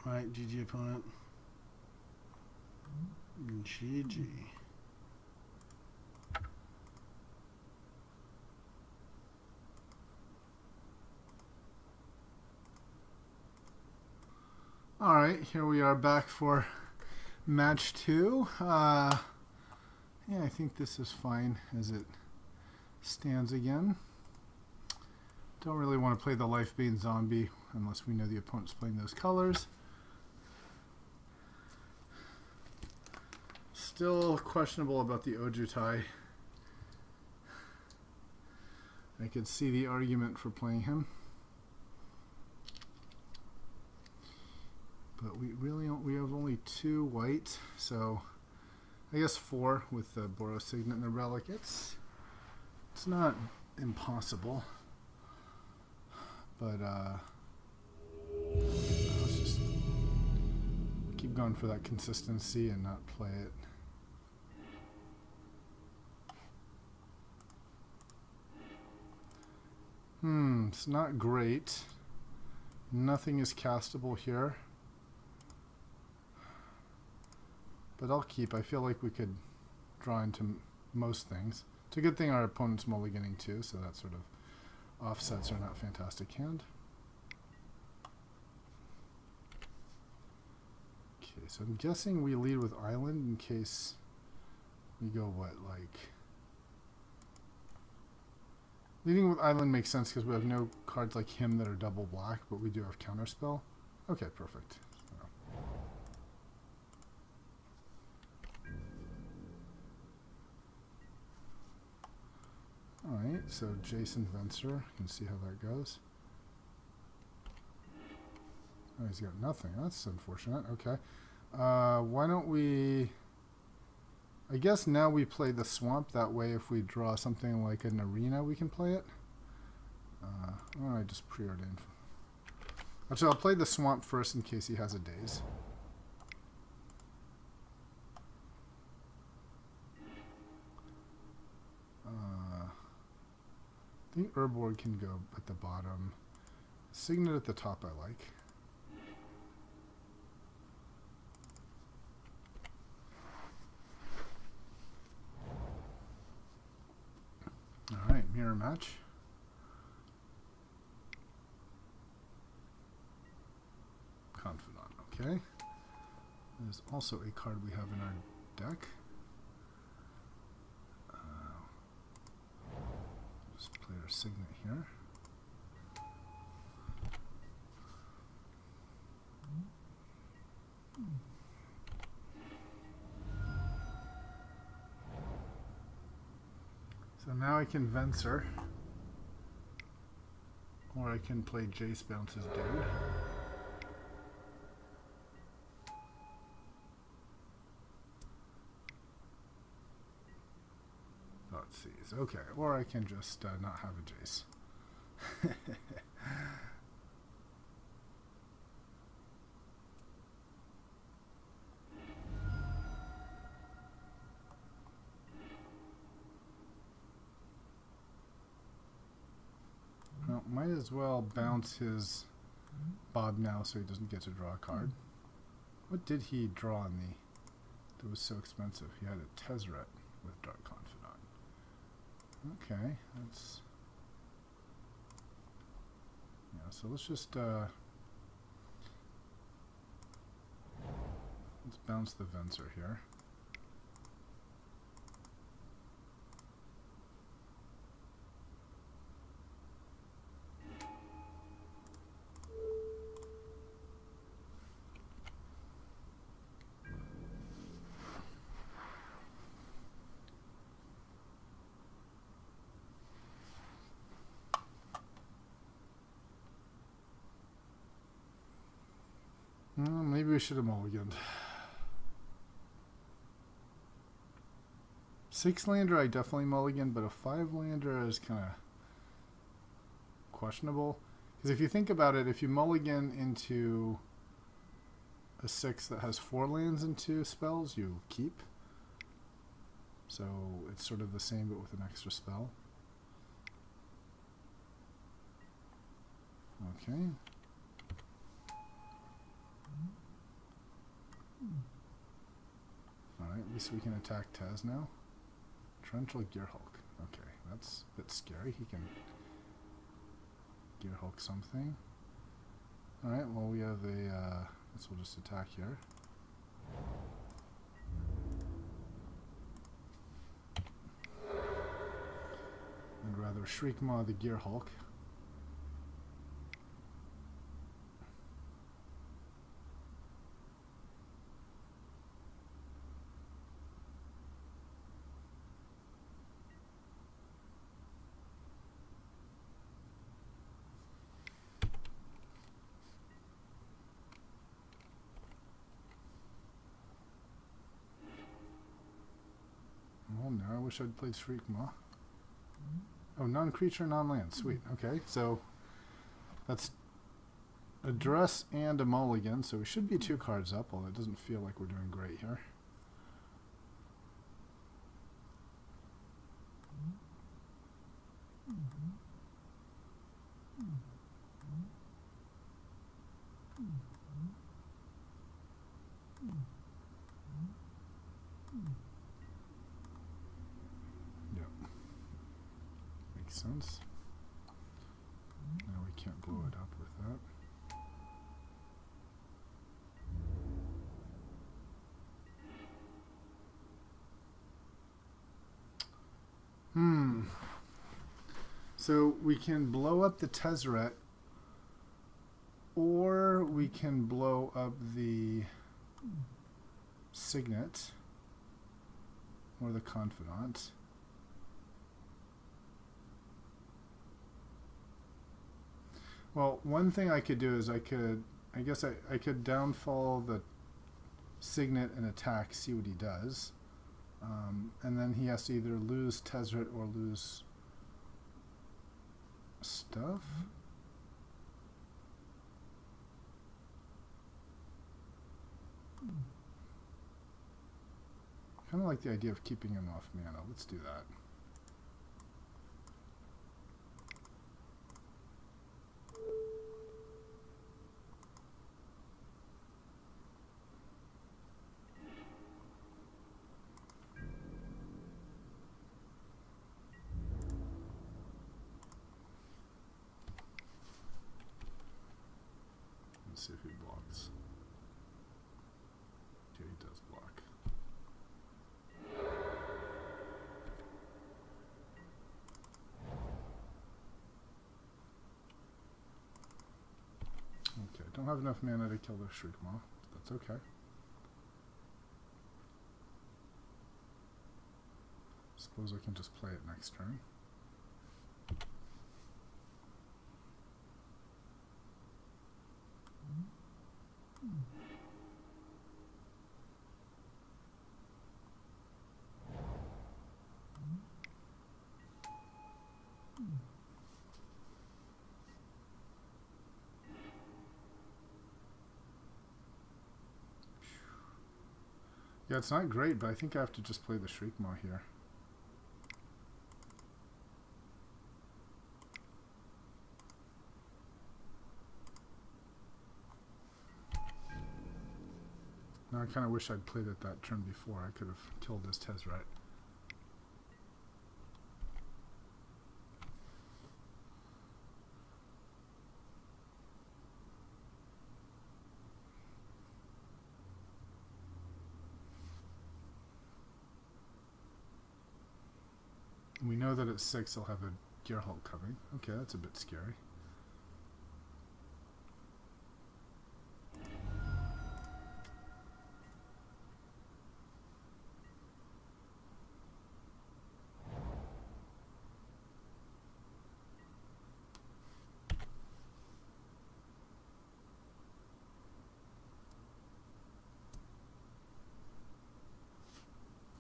Alright, GG opponent. GG. Alright, here we are back for match 2. Yeah, I think this is fine as it stands again. Don't really want to play the Life Bane Zombie unless we know the opponent's playing those colors. Still questionable about the Ojutai. I could see the argument for playing him. But we have only 2 white, so I guess 4 with the Boros Signet and the Relic. It's not impossible, but let's just keep going for that consistency and not play it. It's not great. Nothing is castable here. But I'll keep. I feel like we could draw into most things. It's a good thing our opponent's mulliganing too, so that sort of offsets our not fantastic hand. Okay, so I'm guessing we lead with Island in case we go what, like... Leading with Island makes sense because we have no cards like him that are double black, but we do have Counterspell. Okay, perfect. Alright, so Jason Venser, you can see how that goes. Oh, he's got nothing. That's unfortunate. Okay. Why don't we... I guess now we play the Swamp. That way if we draw something like an Arena, we can play it. Why don't I just preordain? Actually, I'll play the Swamp first in case he has a Daze. I think Urborg can go at the bottom. Signet at the top I like. Alright, mirror match. Confidant, okay. There's also a card we have in our deck. Just play our Signet here. So now I can Venser, or I can play Jace Bounces Dude. Thoughtseize, okay, or I can just not have a Jace. Well, might as well bounce his Bob now so he doesn't get to draw a card. What did he draw on the... That was so expensive. He had a Tezzeret with Dark Confidant. Okay, that's... Yeah, so let's just... let's bounce the Venser here. Maybe we should have mulliganed. 6-lander I definitely mulligan, but a 5-lander is kind of questionable. Because if you think about it, if you mulligan into a 6 that has 4 lands and 2 spells, you keep. So it's sort of the same but with an extra spell. Okay. Alright, at least we can attack Taz now. Torrential Gearhulk. Okay, that's a bit scary. He can Gearhulk something. Alright, well we have a... guess we'll just attack here. I'd rather Shriekmaw the Gearhulk. land there. I wish I'd played Shriekmaw. Oh, non-creature, non-land. Sweet. Okay, so that's a dress and a mulligan, so we should be 2 cards up, although it doesn't feel like we're doing great here. Yep. Makes sense. Now we can't blow it up with that. So we can blow up the Tezzeret, or we can blow up the Signet, or the Confidant. Well, one thing I could do is I guess I could downfall the Signet and attack, see what he does. And then he has to either lose Tezzeret or lose stuff. Kind of like the idea of keeping him off mana. Let's do that. See if he blocks. Yeah, he does block. Okay, don't have enough mana to kill the Shriekmaw. That's okay. Suppose I can just play it next turn. Yeah, it's not great, but I think I have to just play the Shriekmaw here. Now I kind of wish I'd played it that turn before. I could have killed this Tezzeret. We know that at 6 I'll have a Gearhulk coming. Okay, that's a bit scary.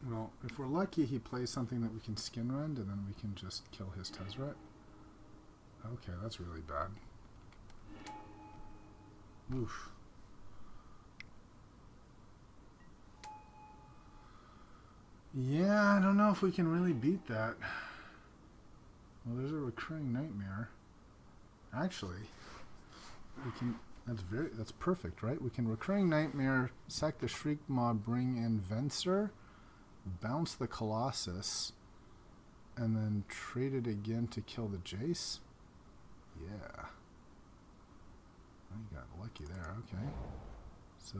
Well, if we're lucky, he plays something that we can skin rend, and then we can just kill his Tezzeret. Okay, that's really bad. Oof. Yeah, I don't know if we can really beat that. Well, there's a recurring nightmare. Actually, we can. That's perfect, right? We can recurring nightmare, sack the Shriekmaw, bring in Venser, bounce the Colossus, and then trade it again to kill the Jace. Yeah. I got lucky there. Okay. So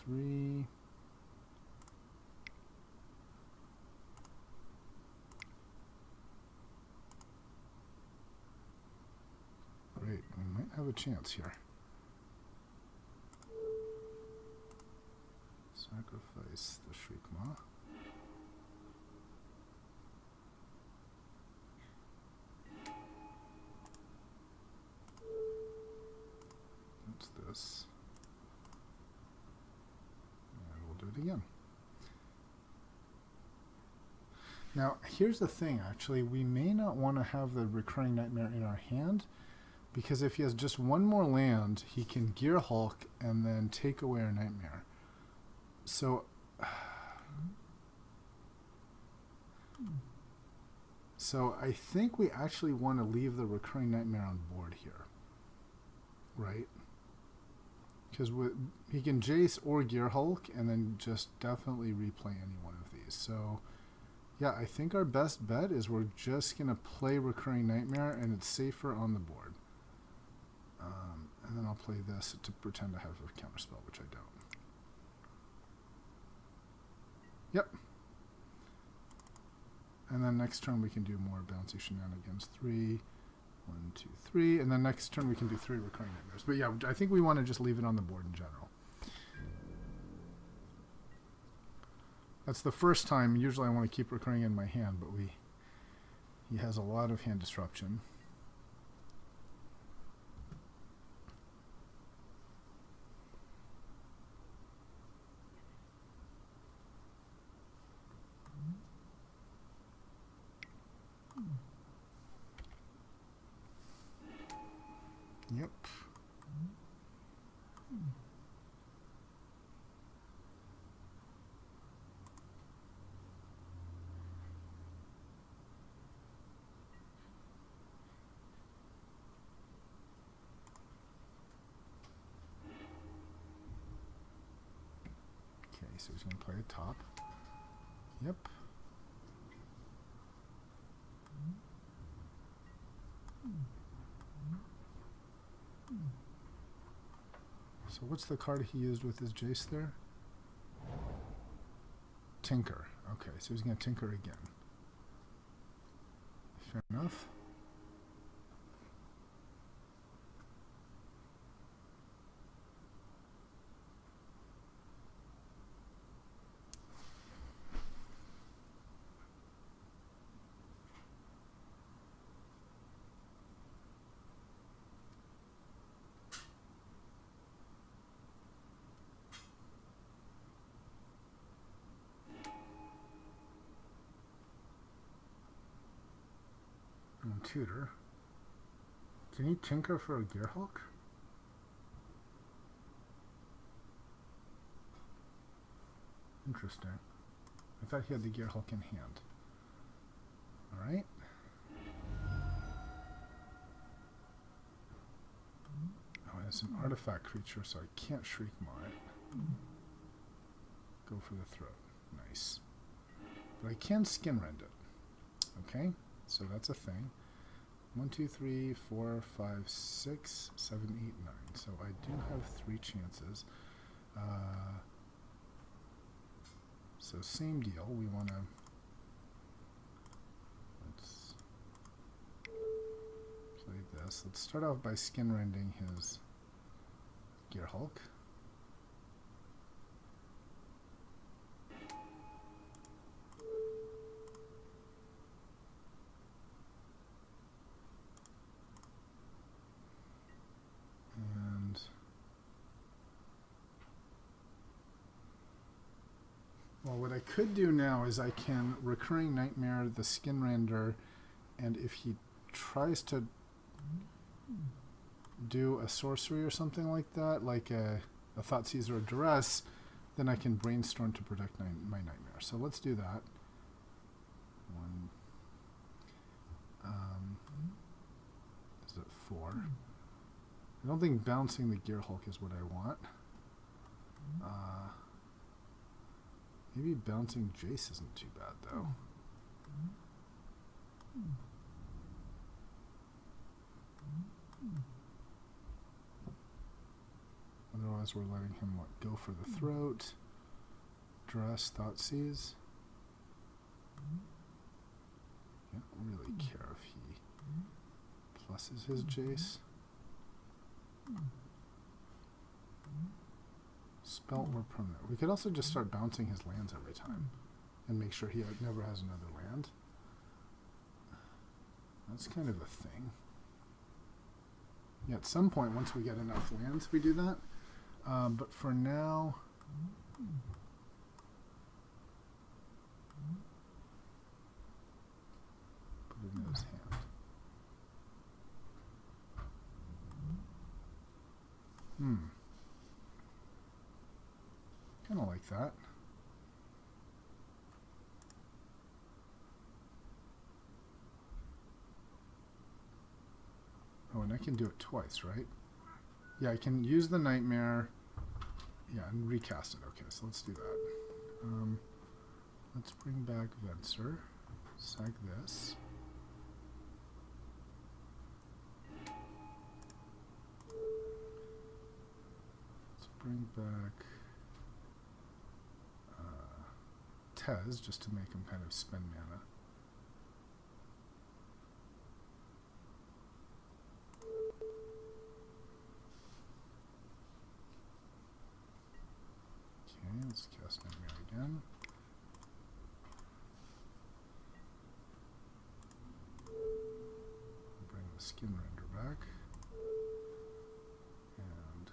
3. Great. We might have a chance here. Sacrifice the Shriekmaw. That's this. And we'll do it again. Now, here's the thing, actually. We may not want to have the Recurring Nightmare in our hand, because if he has just one more land, he can Gear Hulk and then take away our Nightmare. So... So I think we actually want to leave the Recurring Nightmare on board here. Right? Because he can Jace or Gear Hulk and then just definitely replay any one of these. So, yeah, I think our best bet is we're just going to play Recurring Nightmare and it's safer on the board. And then I'll play this to pretend I have a counterspell, which I don't. Yep. And then next turn we can do more bouncy shenanigans. 3, 1, 2, 3. And then next turn we can do 3 Recurring Nightmares. But yeah, I think we want to just leave it on the board in general. That's the first time. Usually I want to keep Recurring in my hand, but he has a lot of hand disruption. Yep. Okay, so he's going to play a top. Yep. So what's the card he used with his Jace there? Tinker. Okay, so he's going to Tinker again. Fair enough. Tutor. Can he Tinker for a Gear Hulk? Interesting. I thought he had the Gear Hulk in hand. Alright. Oh, it's an artifact creature, so I can't Shriek Maw it. Go for the throat. Nice. But I can Skin Rend it. Okay, so that's a thing. 1, 2, 3, 4, 5, 6, 7, 8, 9. So I do have 3 chances. So same deal. We want to... Let's play this. Let's start off by Skin Rending his Gear Hulk. Well, what I could do now is I can Recurring Nightmare the Skin Render, and if he tries to do a sorcery or something like that, like a Thoughtseize or a Duress, then I can Brainstorm to protect my Nightmare. So let's do that. Is it 4? I don't think bouncing the Gear Hulk is what I want. Maybe bouncing Jace isn't too bad, though. Otherwise, we're letting him go for the throat. Dress, Thoughtseize. I don't really care if he pluses his Jace. Spell or permanent. We could also just start bouncing his lands every time and make sure he never has another land. That's kind of a thing. Yeah, at some point, once we get enough lands, we do that. But for now... Put it in his hand. Kind of like that. Oh, and I can do it twice, right? Yeah, I can use the nightmare. Yeah, and recast it. Okay, so let's do that. Let's bring back Venser. Sag this. Let's bring back Tez, just to make him kind of spend mana. Okay, let's cast Nightmare again. Bring the skin render back. And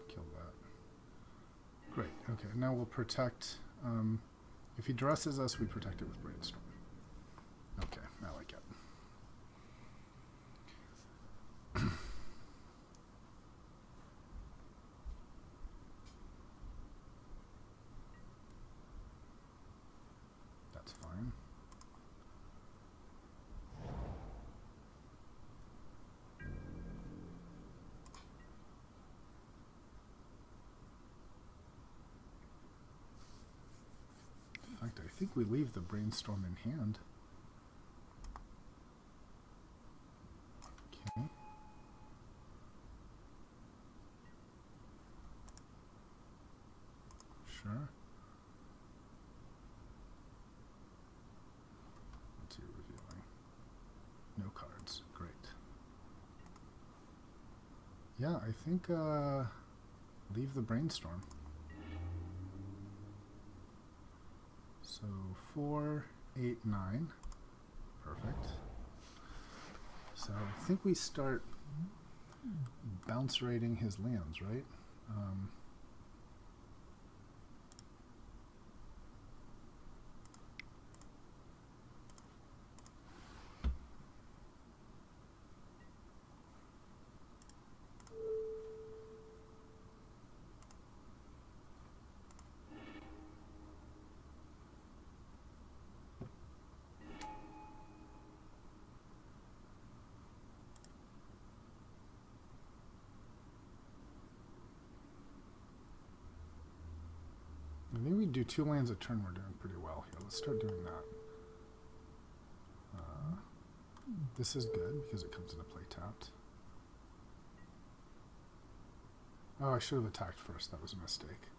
kill that. Great, okay, now we'll protect. If he dresses us, we protect it with Brainstorm. Okay, I like it. That's fine. In fact, I think we leave the Brainstorm in hand. Okay. Sure. What's he revealing? No cards. Great. Yeah, I think leave the Brainstorm. So 4, 8, 9. Perfect. So I think we start bounce rating his lands, right? I think we do 2 lands a turn. We're doing pretty well here. Let's start doing that. This is good because it comes into play tapped. Oh, I should have attacked first. That was a mistake.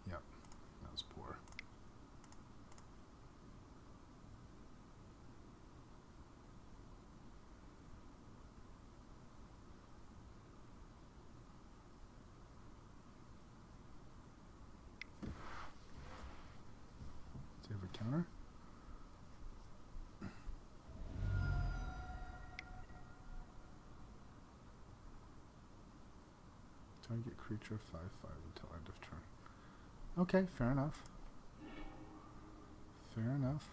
Yep, that was poor. Do you have a counter? Target creature 5/5 until end of turn. Okay, fair enough. Fair enough.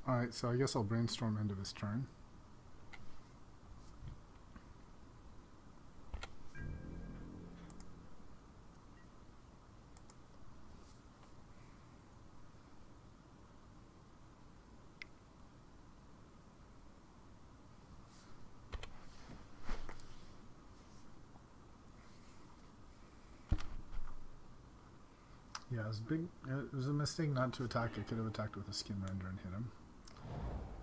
Alright, so I guess I'll Brainstorm end of his turn. Yeah, it was big. It was a mistake not to attack. I could have attacked with a skin render and hit him.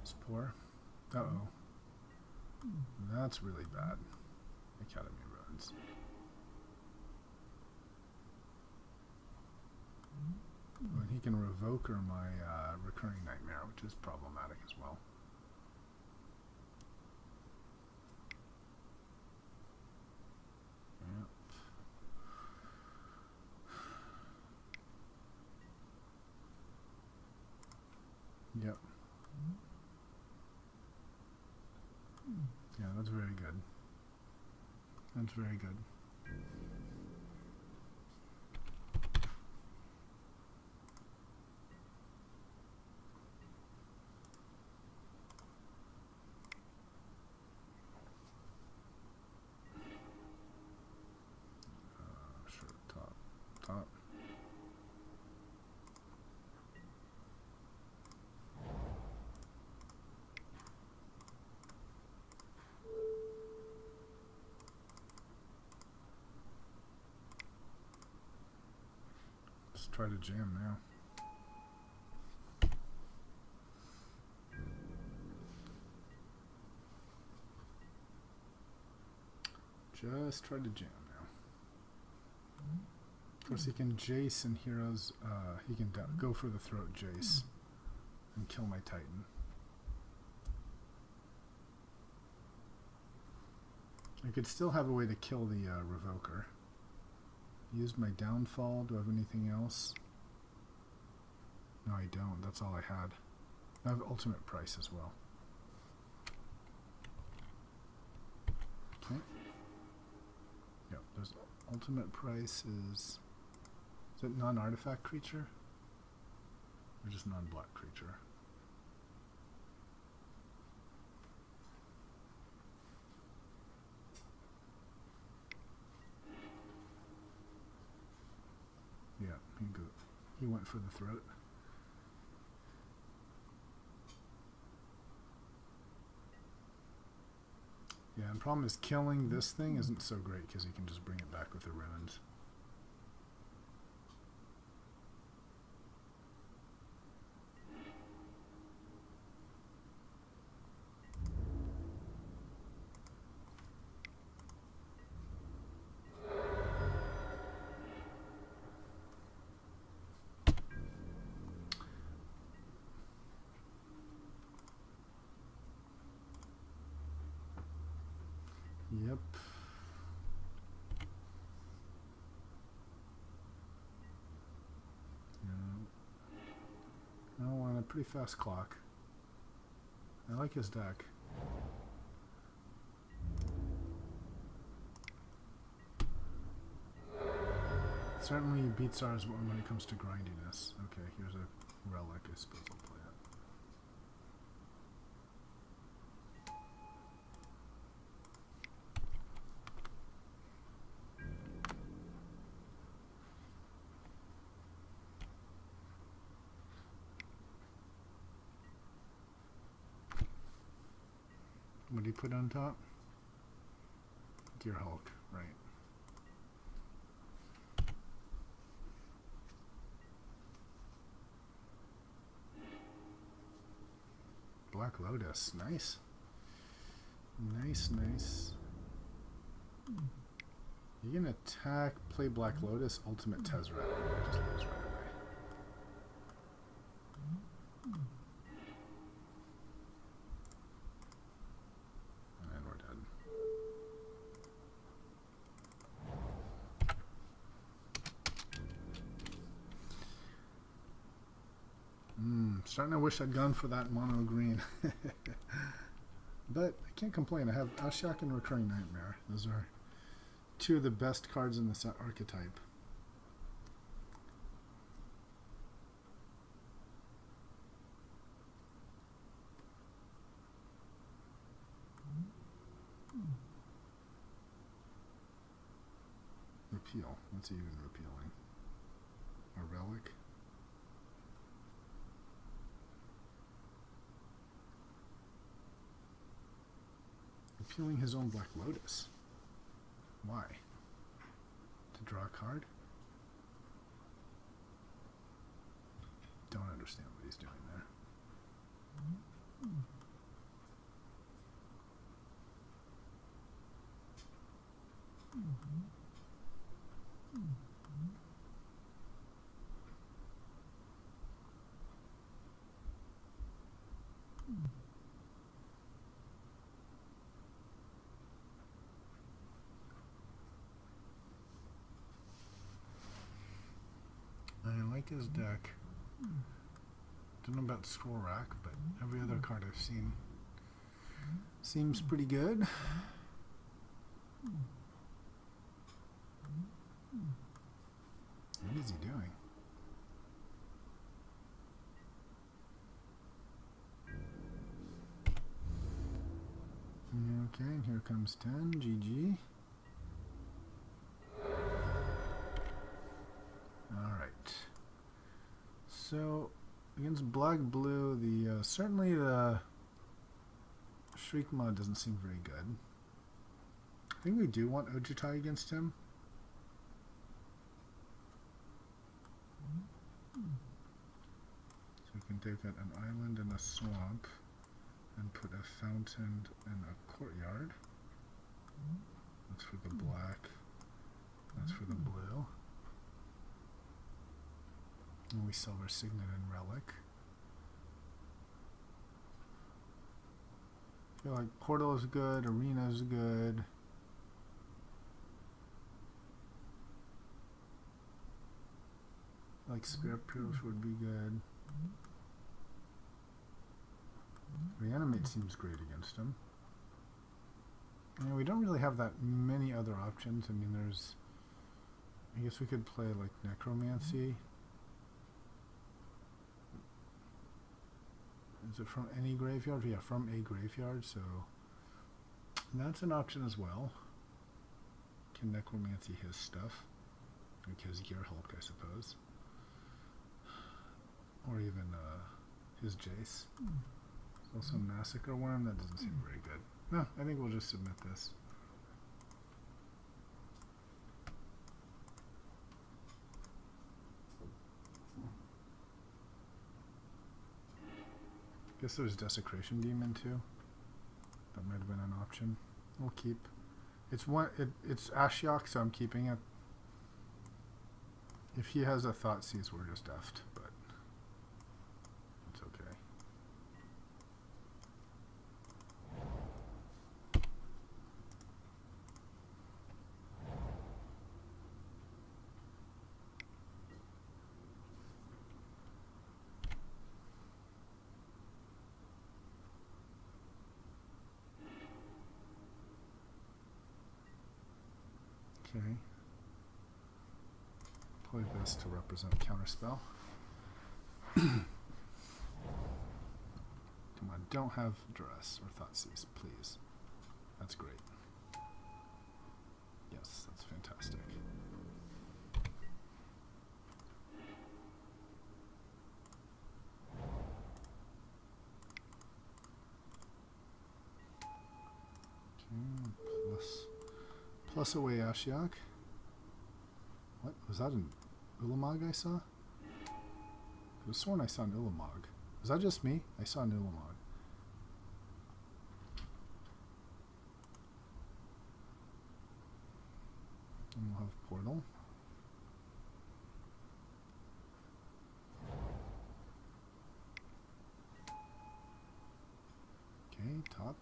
It's poor. Uh-oh. That's really bad. Academy Ruins. But he can revoker my recurring nightmare, which is problematic as well. Yep. Yep. Yeah, that's very good. That's very good. Sure, top. Let's try to jam now. Just try to jam now. Of course, he can Jace and heroes. He can go for the throat Jace and kill my Titan. I could still have a way to kill the Revoker. Used my downfall. Do I have anything else? No, I don't. That's all I had. I have ultimate price as well. Okay. Yep, there's ultimate price is it non-artifact creature? Or just non-black creature? Yeah, he went for the throat. Yeah, and the problem is killing this thing isn't so great because he can just bring it back with the ruins. Yep. Yeah. Oh, on a pretty fast clock. I like his deck. Certainly beats ours when it comes to grindiness. Okay, here's a relic. I suppose I'll play it. What do you put on top? Deer Hulk, right. Black Lotus, nice. Nice. You can attack, play Black Lotus, ultimate Tezzeret, and just lose right away. And we're dead. Starting to wish I'd gone for that mono green. But I can't complain. I have Ashak and Recurring Nightmare. Those are two of the best cards in this archetype. Repeal. What's he even repealing? A relic? Repealing his own Black Lotus. Why? To draw a card? Don't understand what he's doing there. I like his deck. Don't know about Scroll Rack, but every other card I've seen Seems pretty good. What is he doing? Okay, and here comes 10. GG. Alright. So, against black-blue, the certainly the Shriek mod doesn't seem very good. I think we do want Ojutai against him. So we can take out an island and a swamp and put a fountain and a courtyard. That's for the black. That's for the blue. And we silver signet and relic. I feel like portal is good, arena is good. Like spirit pearls would be good. Reanimate seems great against him. And we don't really have that many other options. I mean, there's... I guess we could play like necromancy. Is it from any graveyard? Yeah, from a graveyard, so that's an option as well. Can necromancy his stuff. Like his Gear Hulk, I suppose. Or even his Jace. Also Massacre Worm, that doesn't seem very good. No, I think we'll just submit this. Guess there's Desecration Demon too. That might have been an option. We'll keep. It's it's Ashiok, so I'm keeping it. If he has a Thoughtseize, we're just effed, but it's okay. Okay. Play this to represent Counterspell. Come on, don't have Duress or Thoughtseize, please. That's great. Yes, that's fantastic. Okay, plus away Ashiok. What? Was that an Ulamog I saw? I was sworn I saw an Ulamog. Was that just me? I saw an Ulamog. And we'll have Portal. Okay, top.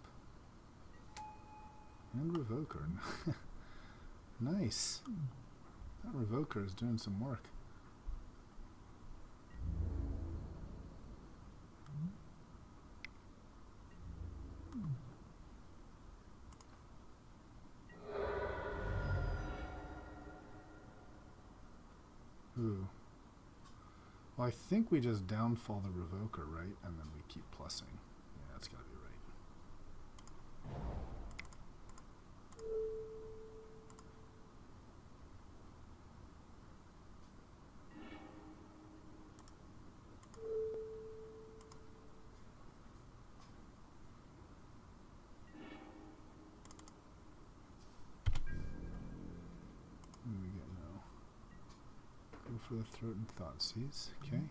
And Revoker. Nice. That Revoker is doing some work. Ooh. Well, I think we just downfall the Revoker, right? And then we keep plussing. Yeah, that's gotta be right. What do we get now? Go for the Throat and Thoughtseize. Okay.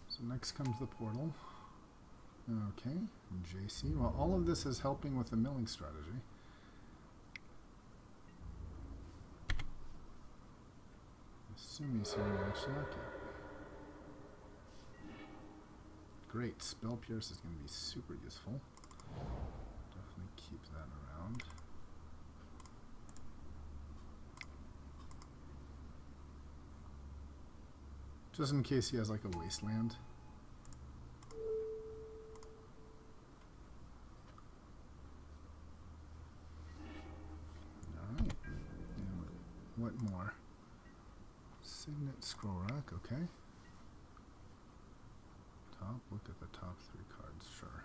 So next comes the Portal. Okay, JC. Well, all of this is helping with the milling strategy. assume he's here actually. Okay. Great. Spell Pierce is going to be super useful. Definitely keep that around. Just in case he has like a wasteland. Alright. And what more? Signet Scroll Rack, okay. Top, look at the top 3 cards, sure.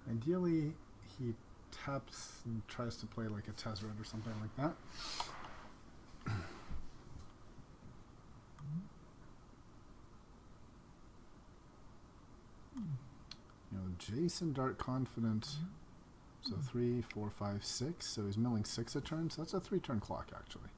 Ideally, he taps and tries to play like a Tezzeret or something like that. You know, Jason Dark Confident. So 3, 4, 5, 6. So he's milling 6 a turn. So that's a 3-turn clock, actually.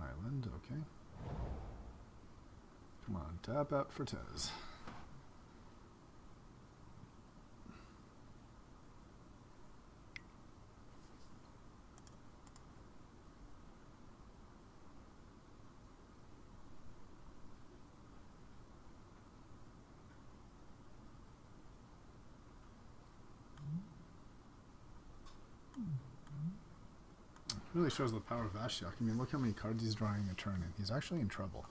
Island, okay. Come on, tap out for Tez. Really shows the power of Ashiok. I mean, look how many cards he's drawing a turn, and he's actually in trouble.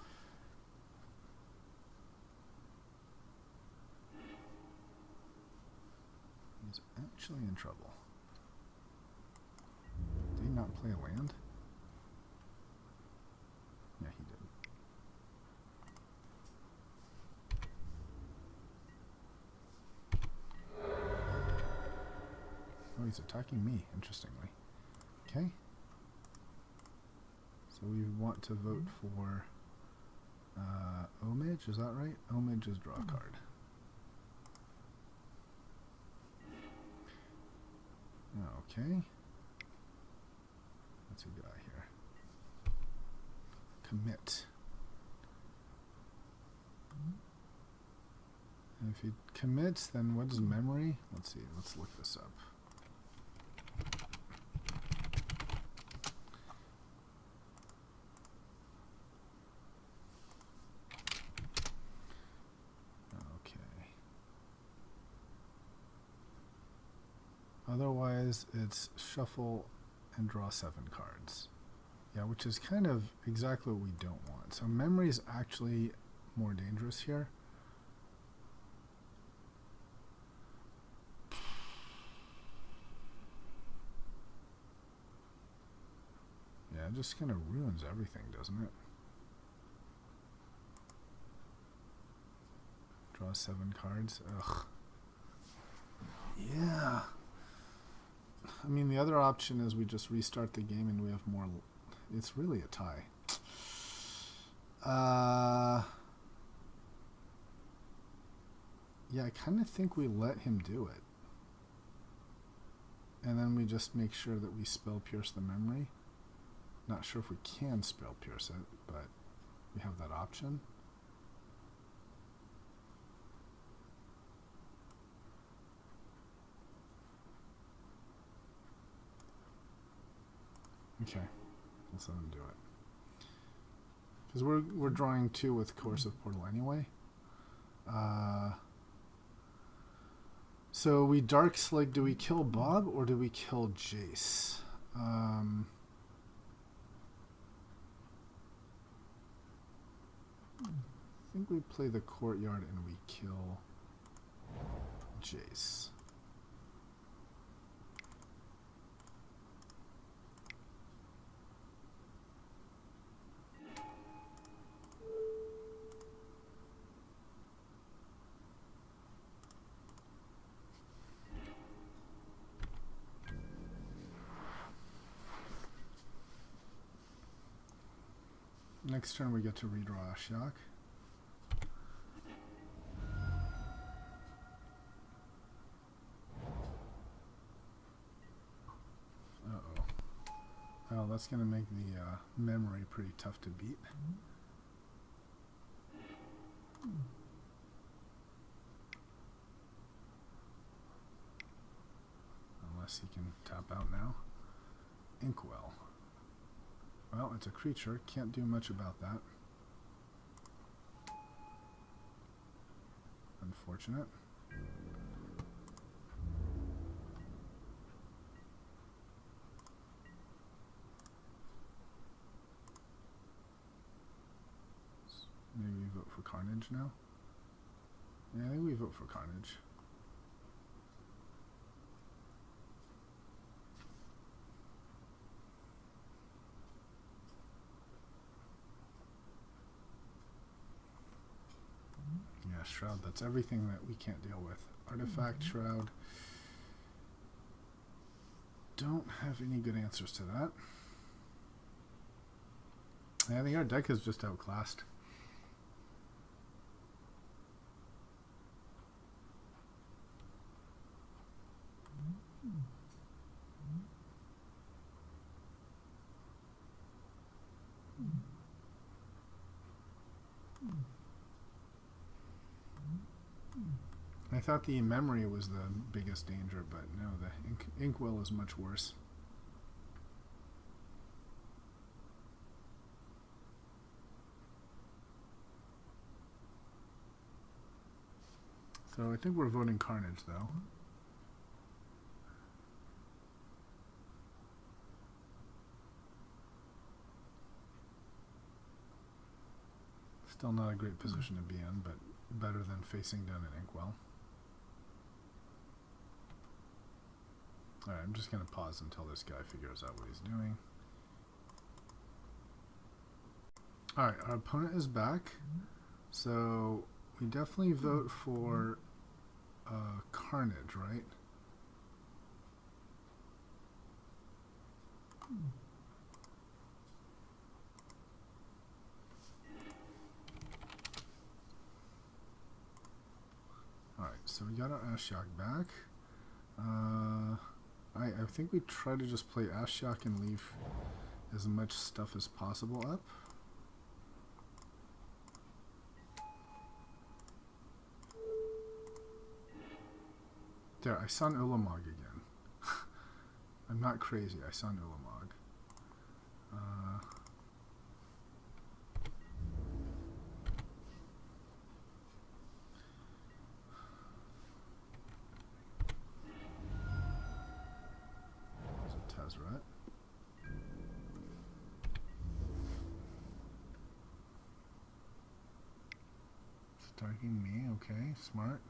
He's actually in trouble. Did he not play a land? Yeah, he did. Oh, he's attacking me, interestingly. Okay. So we want to vote for Homage, is that right? Homage is draw a card. Okay. What's he got here? Commit. And if he commits, then what is memory? Let's see, let's look this up. Otherwise, it's shuffle and draw 7 cards. Yeah, which is kind of exactly what we don't want. So memory is actually more dangerous here. Yeah, it just kind of ruins everything, doesn't it? Draw 7 cards. Ugh. Yeah. I mean, the other option is we just restart the game and we have more. It's really a tie. Yeah, I kind of think we let him do it. And then we just make sure that we spell pierce the memory. Not sure if we can spell pierce it, but we have that option. Okay, let's let him do it. Because we're drawing 2 with Coercive Portal anyway. So we Dark Slig. Do we kill Bob or do we kill Jace? I think we play the Courtyard and we kill Jace. next turn we get to redraw Ashiok. Uh-oh. Oh, that's going to make the memory pretty tough to beat. Unless he can tap out now. Inkwell. Well, it's a creature. Can't do much about that. Unfortunate. Maybe we vote for Carnage now? Yeah, I think we vote for Carnage. Yeah, Shroud, that's everything that we can't deal with. Artifact, Shroud. Don't have any good answers to that. I think our deck is just outclassed. I thought the memory was the biggest danger, but no, the Inkwell is much worse. So I think we're voting Carnage, though. Still not a great position to be in, but better than facing down an Inkwell. Alright, I'm just going to pause until this guy figures out what he's doing. Alright, our opponent is back. So we definitely vote for Carnage, right? Alright, so we got our Ashiok back. I think we try to just play Ashiok and leave as much stuff as possible up. There, I saw an Ulamog again. I'm not crazy, I saw an Ulamog. Right? Starting me, okay, smart.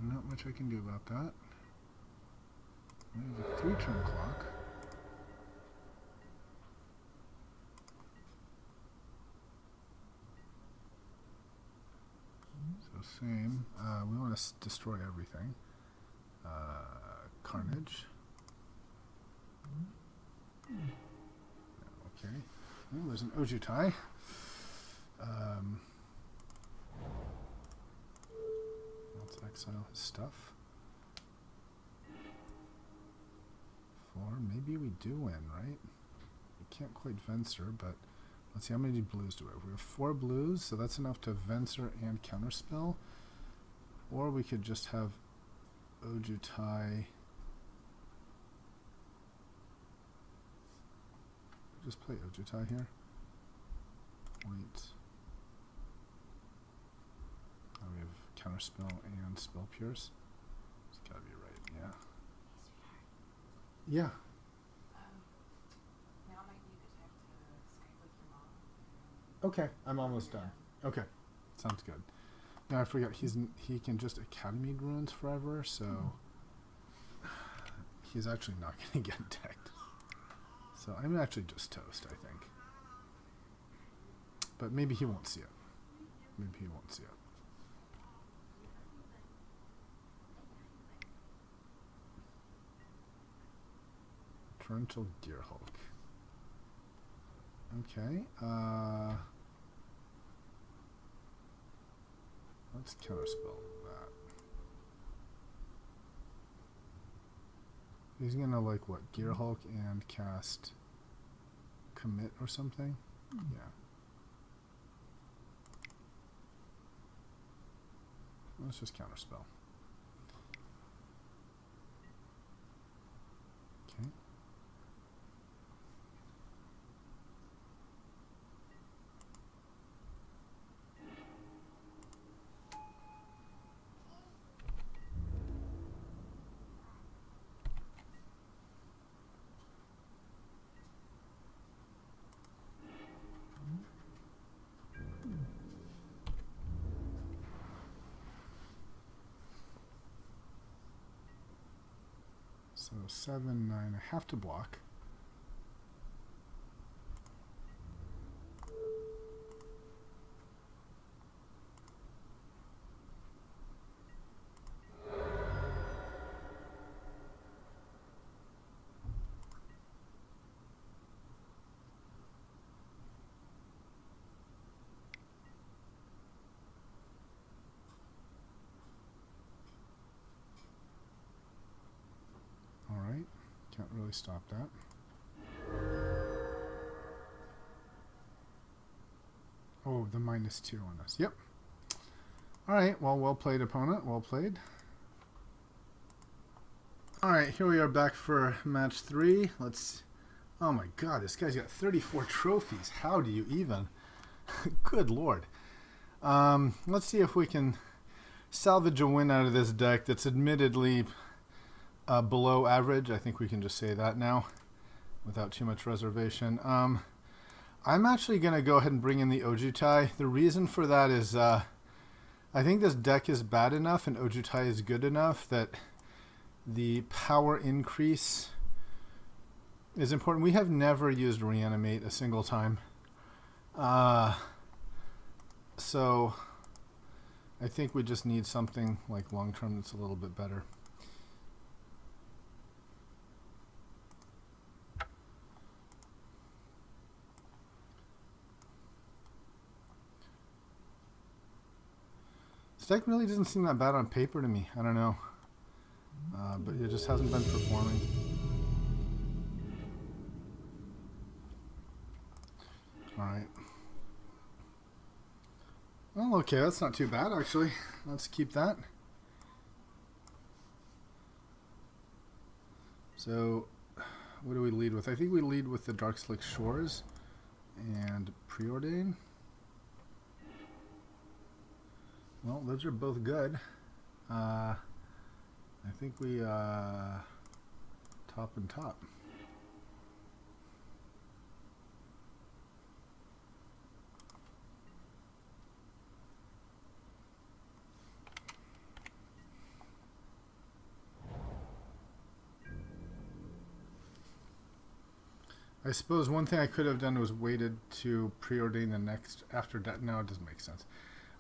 Not much I can do about that. There's a 3-turn clock. So same. We want to destroy everything. Carnage. Okay. Oh, there's an Ojutai. Let's exile his stuff. 4. Maybe we do win, right? We can't quite Venser, but let's see how many blues do we have. We have 4 blues, so that's enough to Venser and counterspell. Or we could just have Ojutai. Just play Ojutai here. Wait. Oh, we have counterspell and spell pierce. It's gotta be right, yeah. Yeah. Now might be the time to Skype with your mom. Okay, I'm almost done. Okay, sounds good. Now I forgot he can just Academy runes forever, so he's actually not going to get decked. So I'm actually just toast, I think. But maybe he won't see it. Maybe he won't see it. Torrential Gearhulk. Okay. Let's counterspell that. He's gonna like what? Gear Hulk and cast commit or something? Yeah. Let's just counterspell. Okay. So 7, 9, I have to block. Alright, can't really stop that. Oh, the -2 on us. Yep. Alright, well played, opponent. Well played. Alright, here we are back for match 3. Oh my god, this guy's got 34 trophies. How do you even? Good lord. Let's see if we can salvage a win out of this deck that's admittedly below average. I think we can just say that now without too much reservation. I'm actually going to go ahead and bring in the Ojutai. The reason for that is I think this deck is bad enough and Ojutai is good enough that the power increase is important. We have never used Reanimate a single time. So I think we just need something like long term that's a little bit better. This deck really doesn't seem that bad on paper to me. I don't know. But it just hasn't been performing. Alright. Well, okay, that's not too bad, actually. Let's keep that. So, what do we lead with? I think we lead with the Darkslick Shores and Preordain. Well, those are both good. I think we top and top. I suppose one thing I could have done was waited to preordain the next after that. No, it doesn't make sense.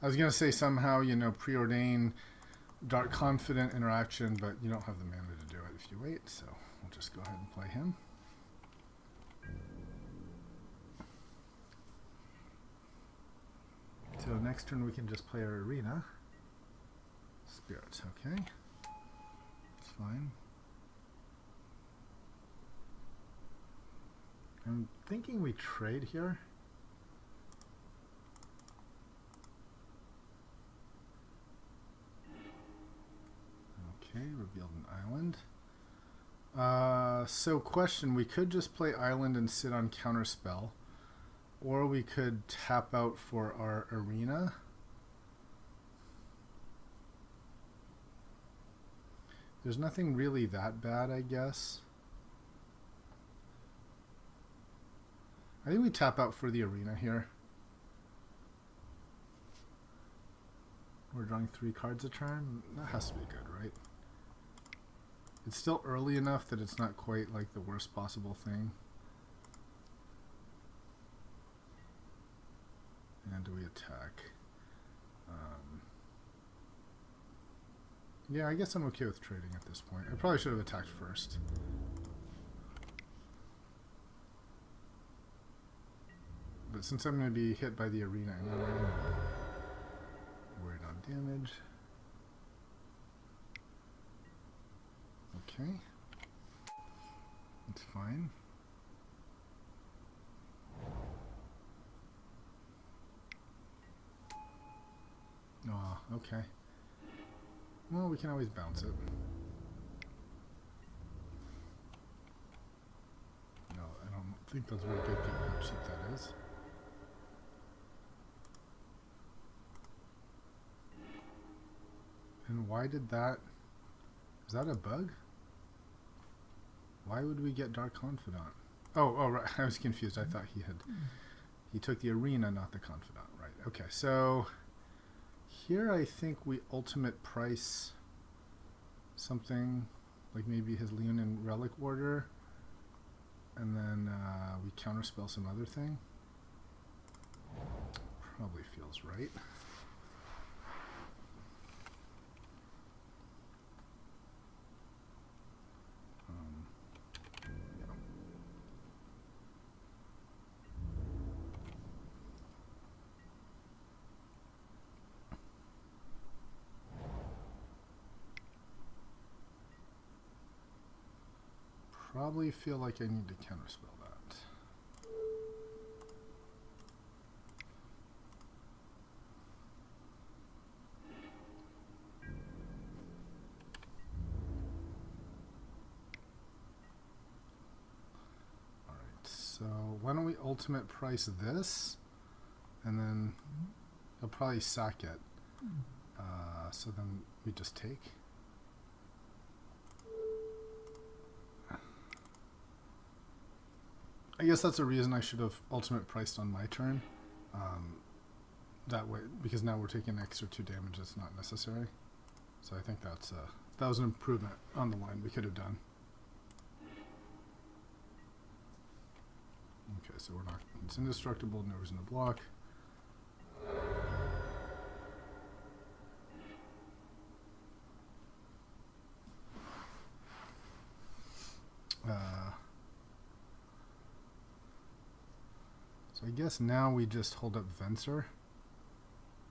I was going to say somehow, you know, preordain Dark Confident interaction, but you don't have the mana to do it if you wait, so we'll just go ahead and play him. So next turn we can just play our Arena. Spirits, okay. It's fine. I'm thinking we trade here. Okay, revealed an island. So question, we could just play island and sit on counterspell, or we could tap out for our Arena. There's nothing really that bad, I guess. I think we tap out for the Arena here. We're drawing 3 cards a turn. That has to be good, right? It's still early enough that it's not quite like the worst possible thing. And do we attack? Yeah, I guess I'm okay with trading at this point. I probably should have attacked first. but since I'm going to be hit by the arena, I'm not really worried on damage. Okay. That's fine. Oh, okay. Well, we can always bounce it. No, I don't think that's very good how cheap that is. And why did that... Is that a bug? Why would we get Dark Confidant? Oh, right. I was confused. I thought he took the arena, not the Confidant. Right. Okay, so here I think we ultimate price something like maybe his Leonin Relic Order, and then we counterspell some other thing. Probably feels right. Probably feel like I need to counterspell that. Alright, so why don't we ultimate price this, and then he'll probably sack it. So then we just take. I guess that's a reason I should have ultimate priced on my turn. That way, because now we're taking extra 2 damage that's not necessary. So I think that's that was an improvement on the line we could have done. Okay, so we're not. It's indestructible. No reason to block. So I guess now we just hold up Venser,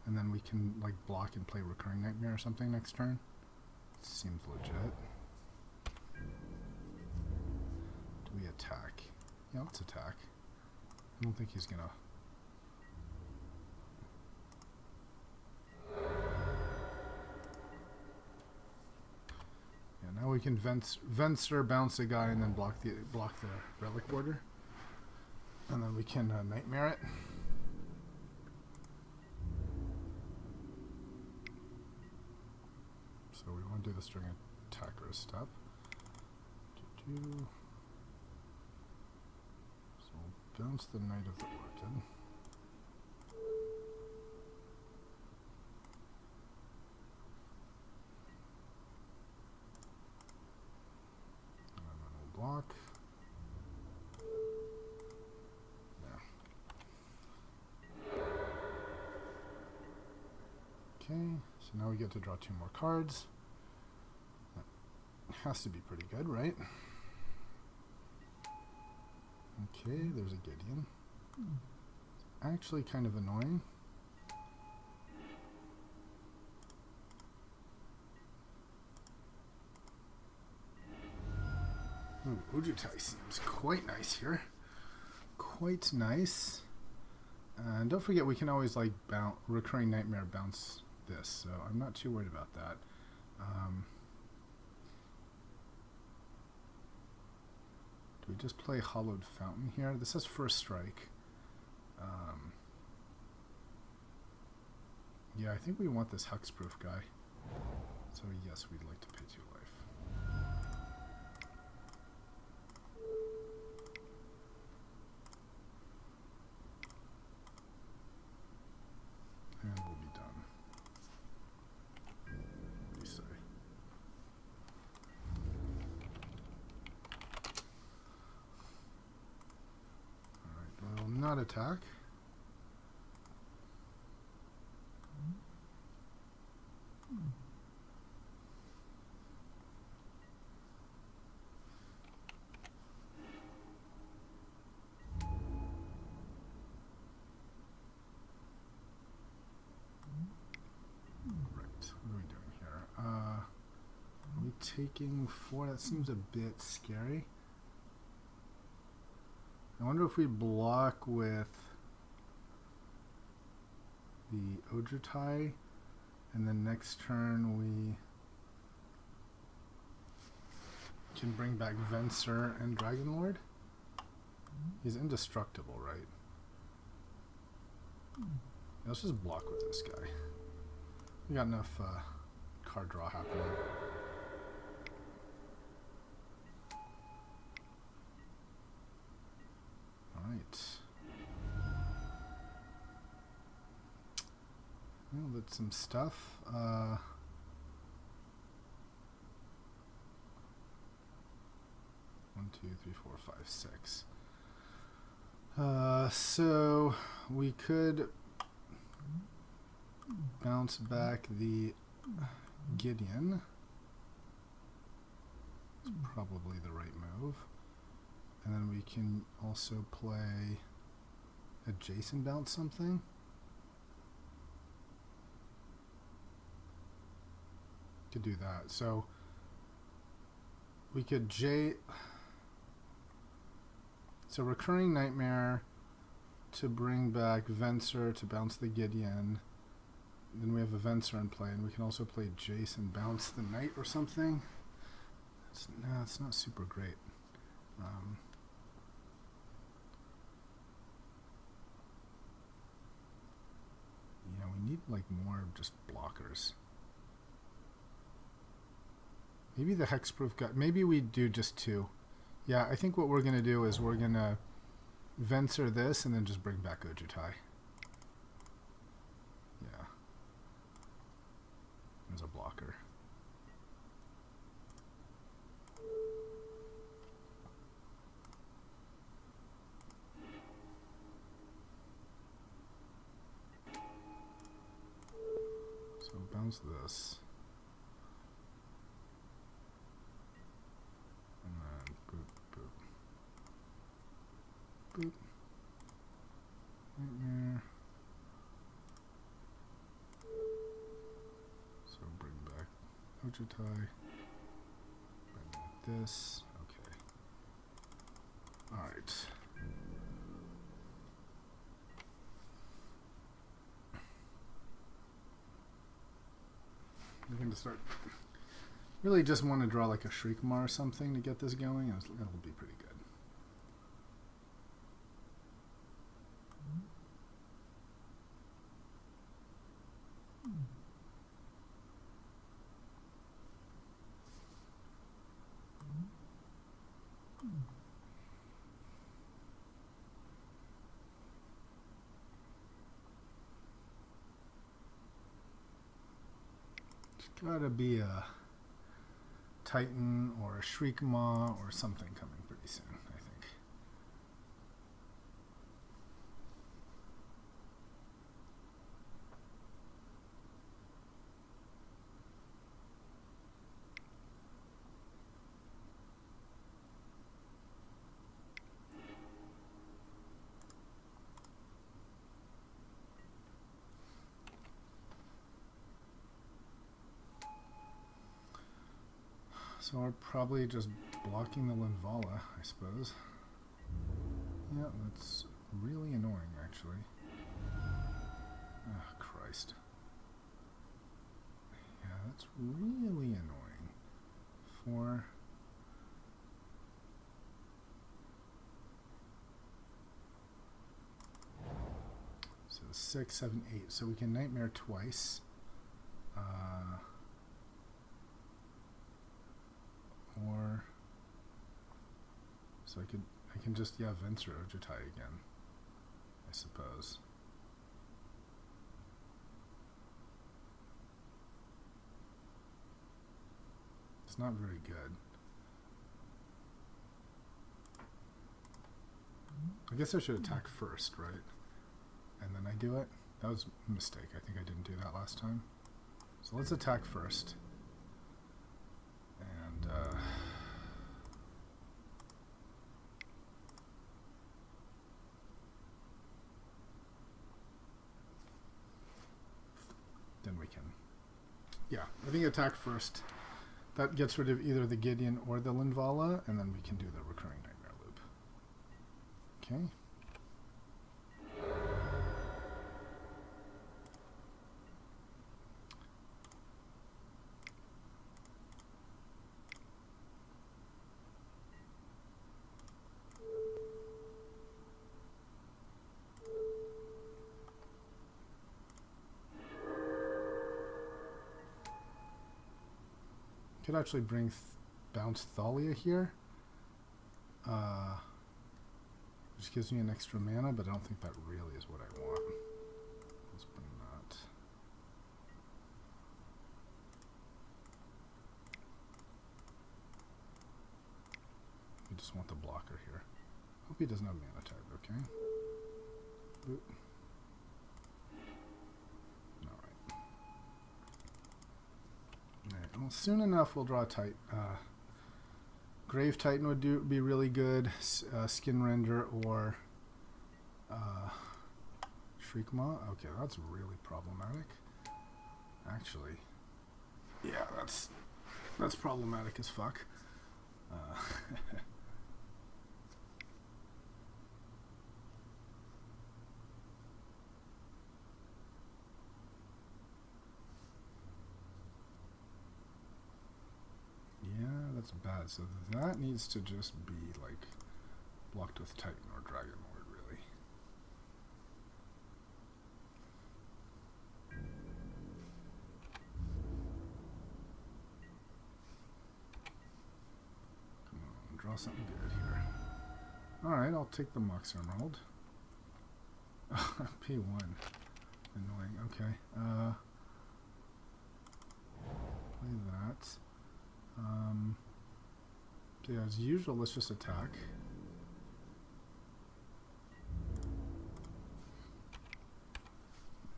and then we can like block and play Recurring Nightmare or something next turn. Seems legit. Do we attack? Yeah, let's attack. I don't think he's gonna. Yeah, now we can Venser, bounce a guy, and then block the Relic Order. And then we can Nightmare it. So we want to do this during attacker step. So we'll bounce the Knight of the Orchid. And then we'll block. Okay, so now we get to draw 2 more cards. That has to be pretty good, right? Okay, there's a Gideon. It's actually kind of annoying. Ooh, Ujutai seems quite nice here. Quite nice. And don't forget, we can always like Recurring Nightmare bounce this, so I'm not too worried about that. Do we just play Hollowed Fountain here? This is first strike. Yeah, I think we want this Hexproof guy. So yes, we'd like to pay 2 life. And we'll be done. What do you say? Alright, well, not attack. taking 4. That seems a bit scary. I wonder if we block with the Ojutai, and then next turn we can bring back Venser and Dragonlord. He's indestructible, right? Let's just block with this guy. We got enough card draw happening. Alright. Well, that's some stuff. 1, 2, 3, 4, 5, 6. So we could bounce back the Gideon. It's probably the right move. And then we can also play a Jason bounce something. Could do that. So we could So recurring nightmare to bring back Venser to bounce the Gideon. Then we have a Venser in play, and we can also play Jason bounce the knight or something. It's not super great. Yeah, we need like more just blockers. Maybe the hexproof guy. Maybe we do just 2. Yeah, I think what we're gonna do is we're gonna Venser this and then just bring back Ojutai. Yeah. There's a blocker. So bounce this. And then boop, boop. Boop. Nightmare. So bring back Ojutai. Bring back this. Okay. Alright. We're going to start. Really just want to draw like a Shriekmaw or something to get this going, and it'll be pretty good. It's gotta be a Titan or a Shriekmaw or something coming pretty soon, I think. So we're probably just blocking the Linvala, I suppose. Yeah, that's really annoying, actually. Oh, Christ. Yeah, that's really annoying. 4. So 6, 7, 8. So we can Nightmare twice. Or so I can just Venser Ojutai again, I suppose. It's not very good. I guess I should attack first, right? And then I do it. That was a mistake. I think I didn't do that last time. So let's attack first. And then we can, yeah, I think attack first, That gets rid of either the Gideon or the Linvala, and then we can do the recurring nightmare loop. Okay. Could actually bring bounce Thalia here. Which gives me an extra mana, but I don't think that really is what I want. Let's bring that. We just want the blocker here. Hope he doesn't have mana tag, okay? Boop. Alright, well, soon enough we'll draw a Grave Titan would be really good. Skin Render or Shriekmaw. Okay, that's really problematic. Actually, yeah, that's problematic as fuck. Yeah, that's bad. So that needs to just be like blocked with Titan or Dragon Lord, really. Come on, draw something good here. Alright, I'll take the Mox Emerald. P1. Annoying. Okay. Play that. So yeah, as usual, let's just attack.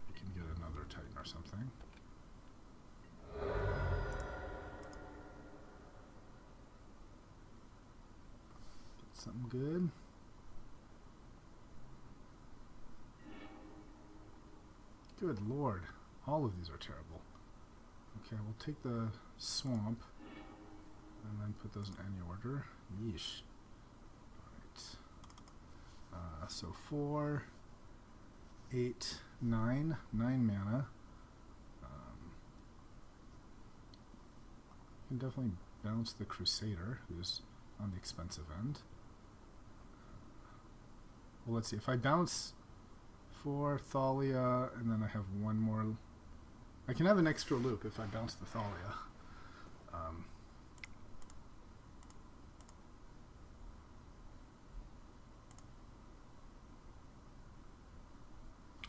We can get another Titan or something. Get something good. Good lord. All of these are terrible. Okay, we'll take the swamp and then put those in any order. Yeesh. Alright. So 4, 8, 9. 9 mana. You can definitely bounce the Crusader, who's on the expensive end. Well, let's see. If I bounce 4 Thalia, and then I have one more... I can have an extra loop if I bounce the Thalia.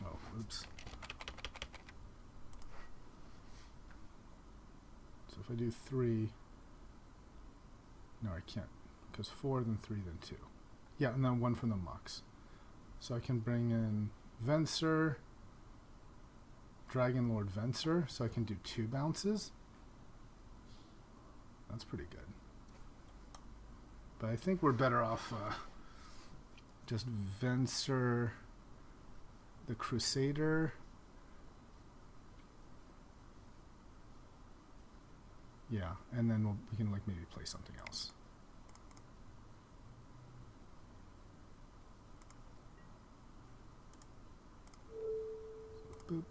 Oh, oops. So if I do 3... No, I can't. Because 4, then 3, then 2. Yeah, and then 1 from the Mox. So I can bring in Venser, Dragon Lord Venser, so I can do 2 bounces. That's pretty good. But I think we're better off just Venser, the Crusader. Yeah, and then we can like maybe play something else. So, boop.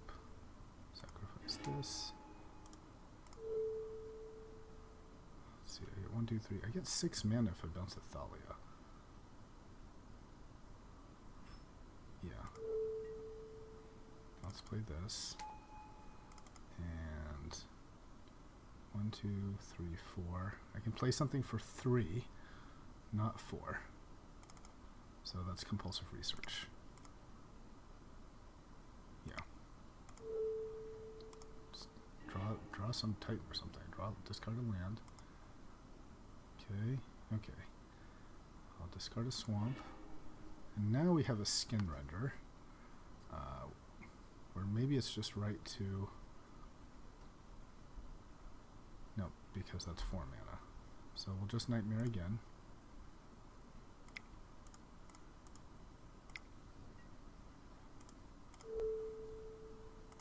Sacrifice this. Let's see, I get 1, 2, 3. I get 6 mana if I bounce the Thalia. Yeah. Let's play this. And 1, 2, 3, 4. I can play something for 3, not 4. So that's compulsive research. Yeah. Just draw some Titan or something. Discard a land. Okay. Okay. I'll discard a swamp. And now we have a Skin Render. Or maybe it's just right to... No, because that's 4 mana. So we'll just Nightmare again.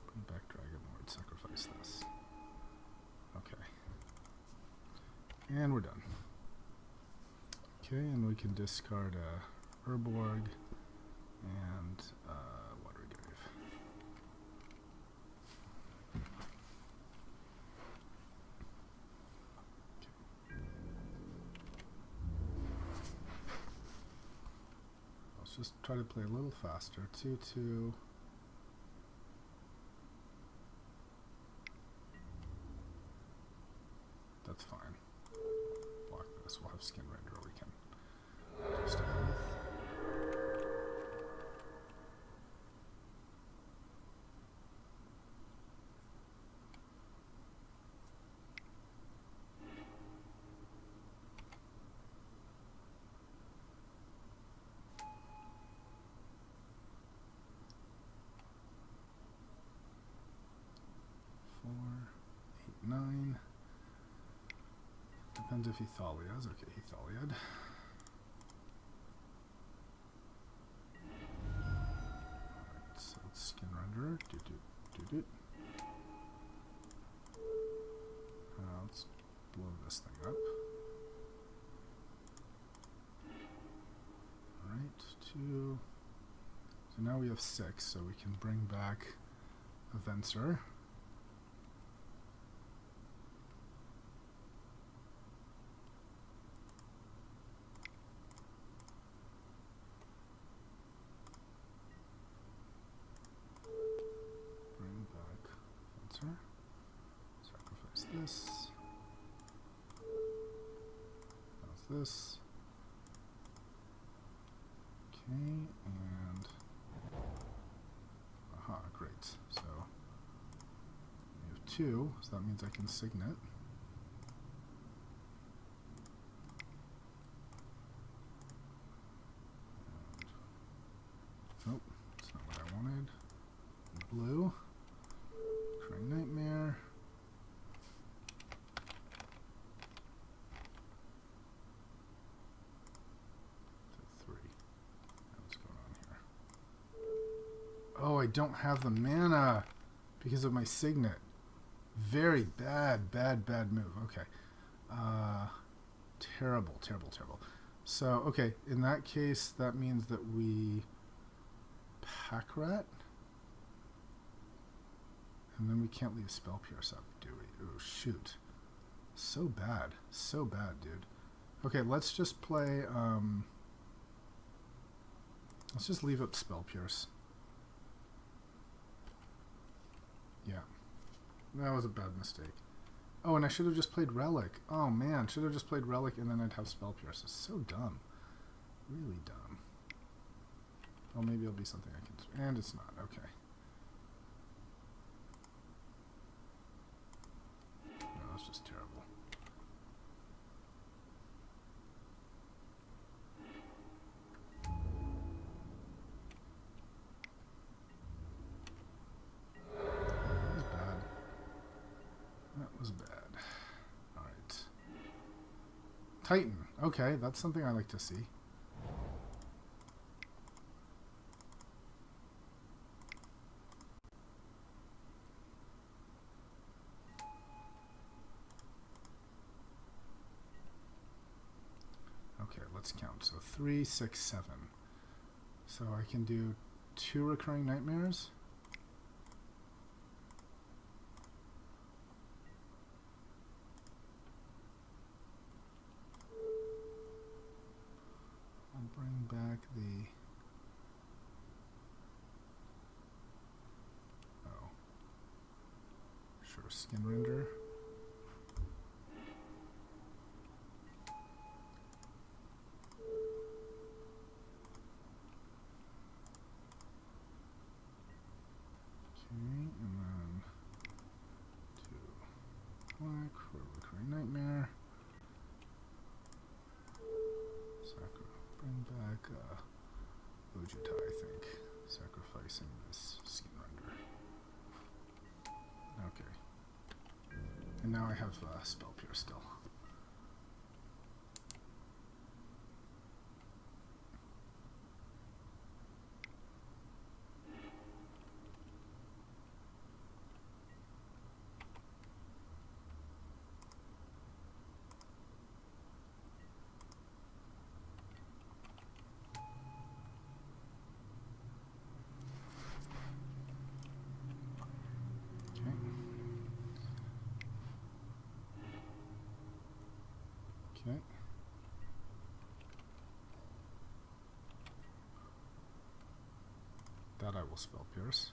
Bring back Dragon Lord, sacrifice this. Okay. And we're done. Okay, and we can discard a Urborg and Watergrave. Let's just try to play a little faster. 2-2. That's fine. Block this. We'll have skin render. We can do stuff with. Depends if he Thalia's. Okay, he Thalia'd. Alright, so let's skin render. Let's blow this thing up. Alright, 2. So now we have 6, so we can bring back a Venser. Sacrifice this. How's this? Okay, and aha, great. So we have 2, so that means I can signet. And, nope, that's not what I wanted. Blue. Recurring Nightmare. To 3. What's going on here? Oh, I don't have the mana because of my signet. Very bad move. Okay. Terrible. So, okay, in that case, that means that we pack rat. And then we can't leave Spell Pierce up, do we? Oh, shoot. So bad, dude. Okay, let's just play, let's just leave up Spell Pierce. Yeah. That was a bad mistake. Oh, and I should have just played Relic. Oh, man. Should have just played Relic and then I'd have Spell Pierce. It's so dumb. Really dumb. Oh, maybe it'll be something I can... And it's not. Okay. No, that's just terrible. That was bad. That was bad. Alright. Titan. Okay, that's something I like to see. Okay, let's count. So 3, 6, 7. So I can do 2 recurring nightmares. I'll bring back the... Oh. Sure, skin render. And then 2 black for recurring nightmare. Bring back Ojita, I think. Sacrificing this skin render. Okay. And now I have Spell Pierce still. Okay. That I will spell pierce.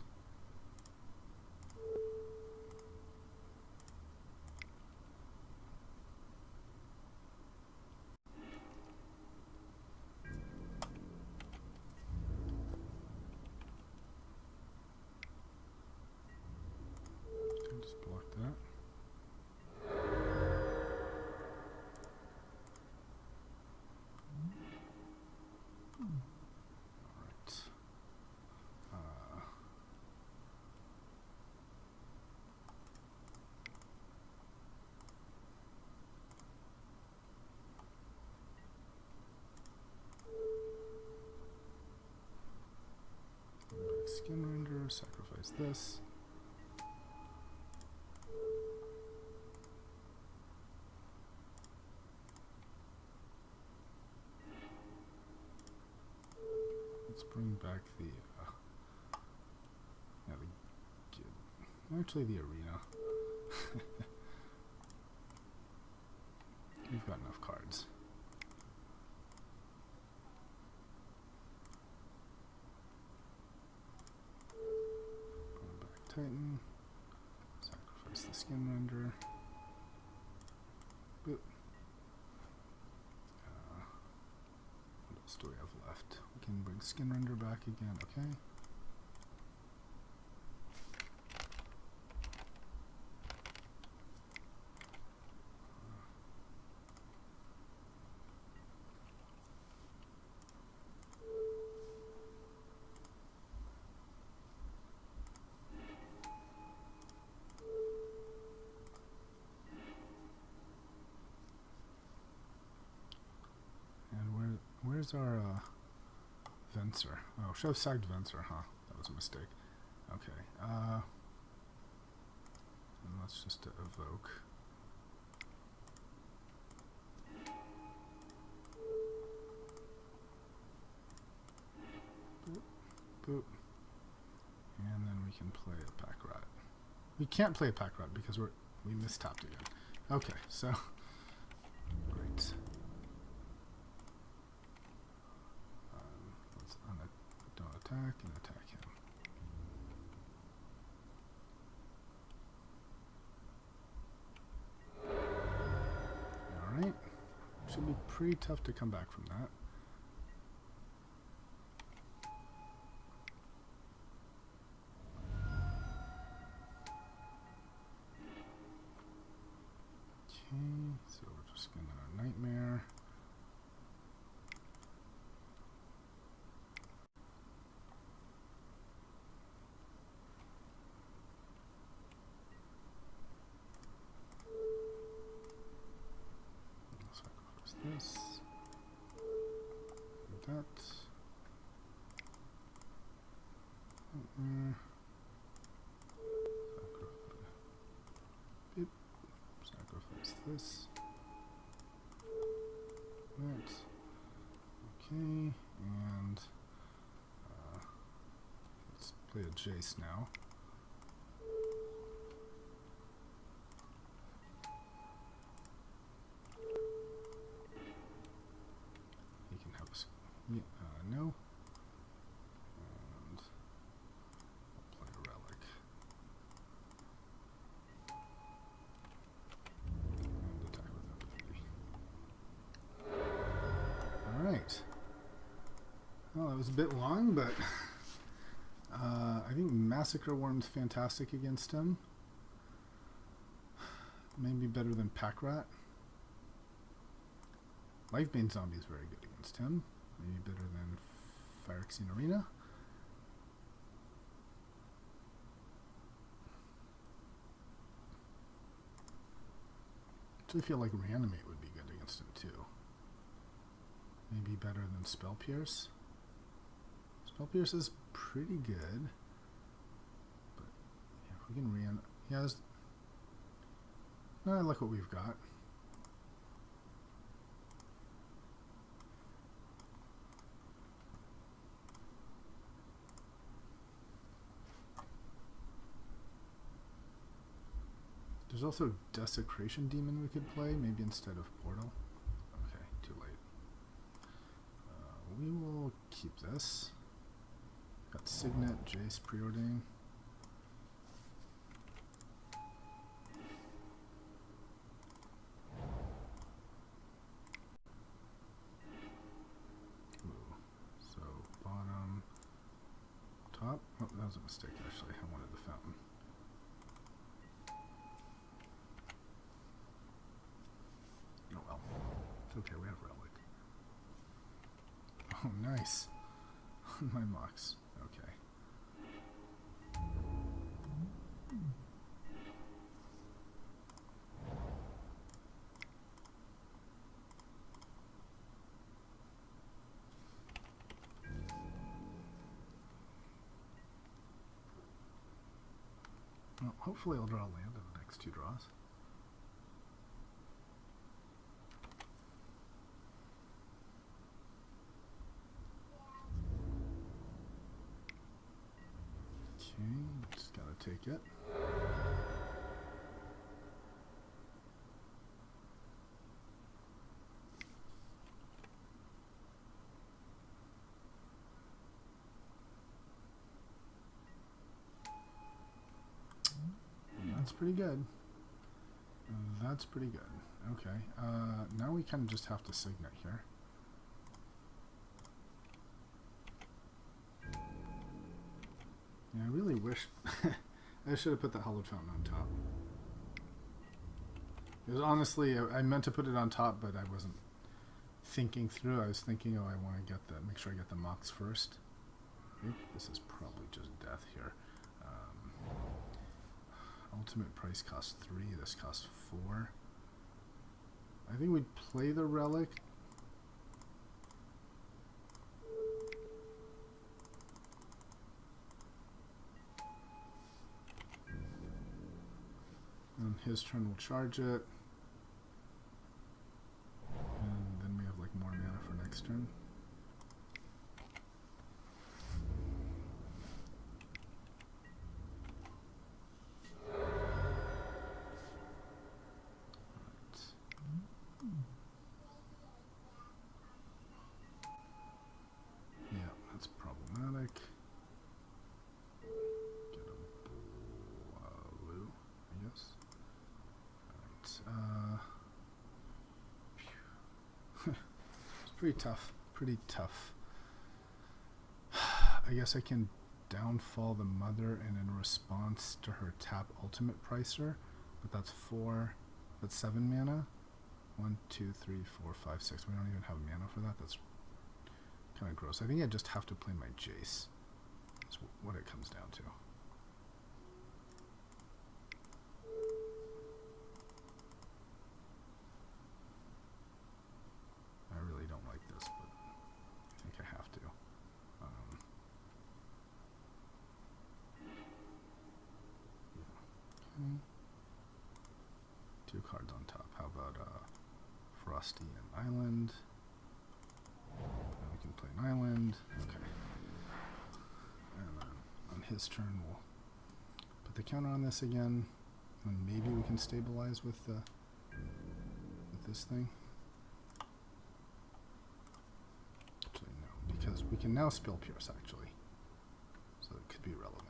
Just block that. Alright. Skin render, sacrifice this. Let's bring back the actually the arena. We've got enough cards. Bring back Titan. Sacrifice the skin render. Boop. What else do we have left? We can bring skin render back again, okay? Where's our Venser? Oh, should have sagged Venser, huh? That was a mistake. Okay. And let's just evoke. Boop, boop. And then we can play a pack rat. We can't play a pack rat because we mistapped again. Okay, so right. Don't attack and attack him. Alright. Should be pretty tough to come back from that. Okay, so we're just gonna nightmare. This, that, sacrifice this, that, okay, and let's play a Jace now. No. And I'll play a relic. And attack with empathy. Alright. Well, that was a bit long, but I think Massacre Worm's fantastic against him. Maybe better than Pack Rat. Lifebane Zombie is very good against him. Maybe better than Phyrexian Arena. Actually feel like Reanimate would be good against him too. Maybe better than Spell Pierce. Spell Pierce is pretty good. But yeah, if we can reanimate. Yeah, I like what we've got. There's also Desecration Demon we could play, maybe instead of Portal. we will keep this. Got Signet, Jace, Preordain. Ooh. So bottom, top. Oh, that was a mistake actually. I wanted the fountain. Oh well. It's okay, we have relic. Oh, nice. My mocks. Okay. Well, hopefully I'll draw a land in the next 2 draws. Okay, just gotta take it. That's pretty good. That's pretty good. Okay, now we kind of just have to Signet here. Yeah, I really wish I should have put the Hallowed Fountain on top. It was honestly, I meant to put it on top, but I wasn't thinking through. I was thinking, oh, I want to get make sure I get the mocks first. Oop, this is probably just death here. Ultimate price costs 3. This costs 4. I think we'd play the relic. On his turn, we'll charge it. And then we have like more mana for next turn. Yeah, that's problematic. Get a blue, I guess. It's pretty tough. Pretty tough. I guess I can downfall the mother and in response to her tap ultimate pricer, but that's 4. That's 7 mana. 1, 2, 3, 4, 5, 6. We don't even have mana for that. That's kind of gross. I think I just have to play my Jace. That's what it comes down to. I really don't like this, but I think I have to. Yeah. Okay. 2 cards on top. How about Frosty and Island? Now we can play an island. Okay. And then on his turn, we'll put the counter on this again, and maybe we can stabilize with this thing. Actually, no, because we can now spill Pierce actually, so it could be relevant.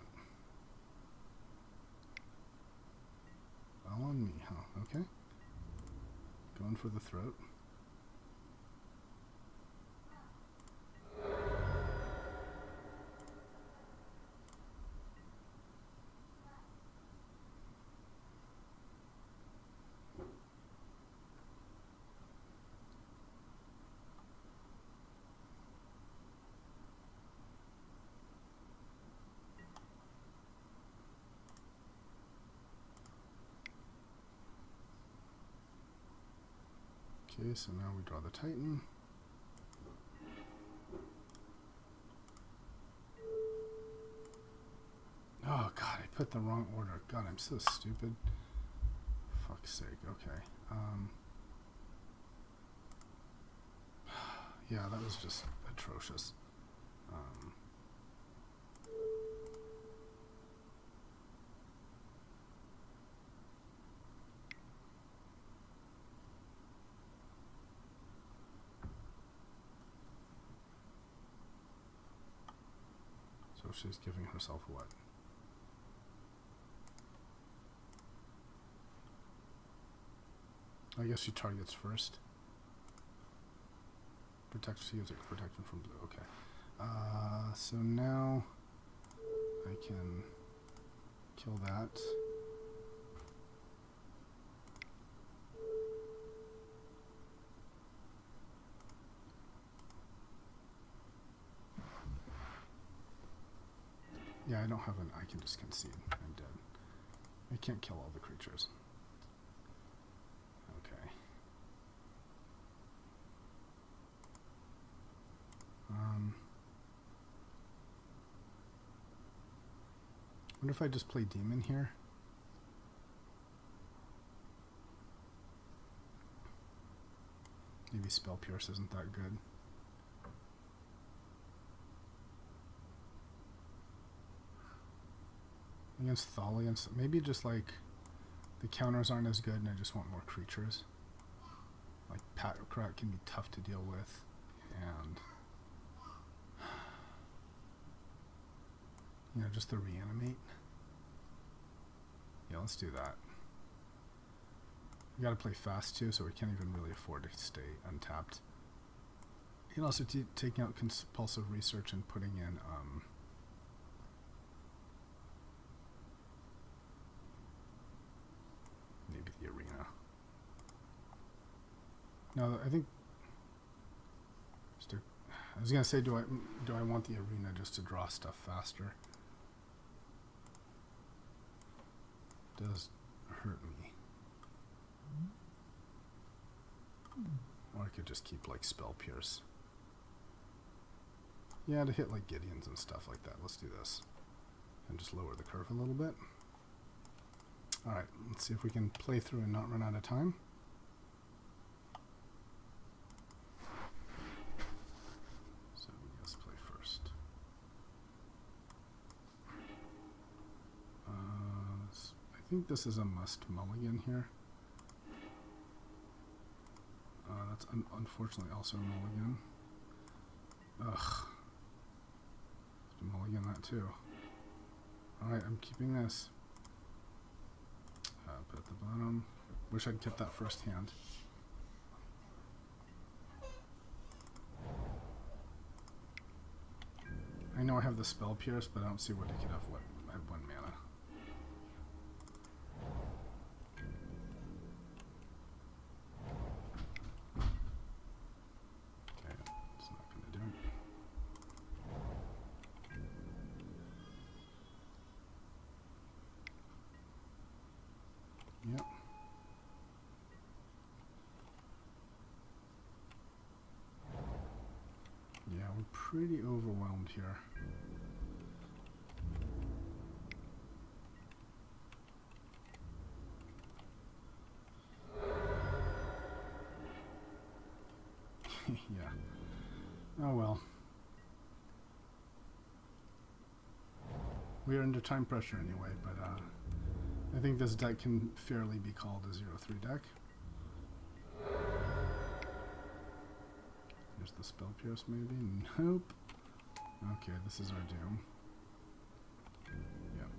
All on me, huh? Okay. Going for the throat. Okay, so now we draw the Titan. Oh god, I put the wrong order. God, I'm so stupid. Fuck's sake. Okay. Yeah, that was just atrocious. she's giving herself what? I guess she targets first. She gives it protection from blue. Okay. So now I can kill that. Yeah, I don't have an... I can just concede. I'm dead. I can't kill all the creatures. Okay. I wonder if I just play demon here. Maybe Spell Pierce isn't that good. Against Thalians, maybe just like the counters aren't as good and I just want more creatures. Like Patcrack can be tough to deal with, and you know, just the reanimate. Yeah, let's do that. We gotta play fast too, so we can't even really afford to stay untapped. You can also taking out compulsive research and putting in maybe the arena. No, I think I was gonna say, do I want the arena just to draw stuff faster? Does hurt me. Or I could just keep like Spell Pierce. Yeah, to hit like Gideons and stuff like that. Let's do this. And just lower the curve a little bit. Alright, let's see if we can play through and not run out of time. So let's play first. I think this is a must mulligan here. That's unfortunately also a mulligan. Ugh. Mulligan that too. Alright, I'm keeping this. Put at the bottom. Wish I'd kept that first hand. I know I have the Spell Pierce, but I don't see what I could have at 1 mana. Okay, it's not going to do it. Yep. Yeah, we're pretty overwhelmed here. Yeah. Oh well. We are under time pressure anyway, but I think this deck can fairly be called a 0-3 deck. Here's the Spell Pierce maybe? Nope. Okay, this is our doom. Yep.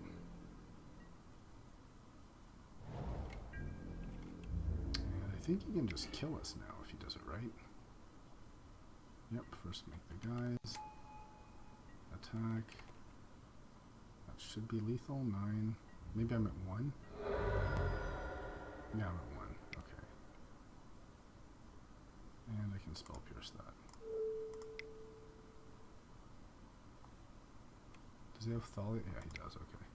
And I think he can just kill us now if he does it right. Yep, first make the guys. Attack. That should be lethal. 9. Maybe I'm at 1? Yeah, I'm at 1. Okay. And I can Spell Pierce that. Does he have Thalia? Yeah, he does. Okay.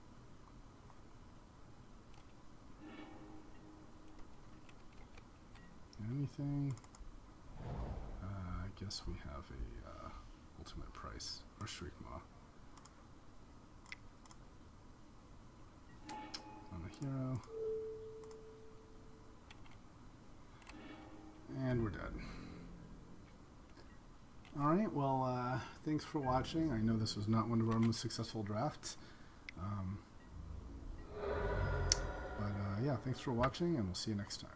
Anything? I guess we have a ultimate price or Shriekmaw. On the hero. And we're dead. Alright, well, thanks for watching. I know this was not one of our most successful drafts. But yeah, thanks for watching, and we'll see you next time.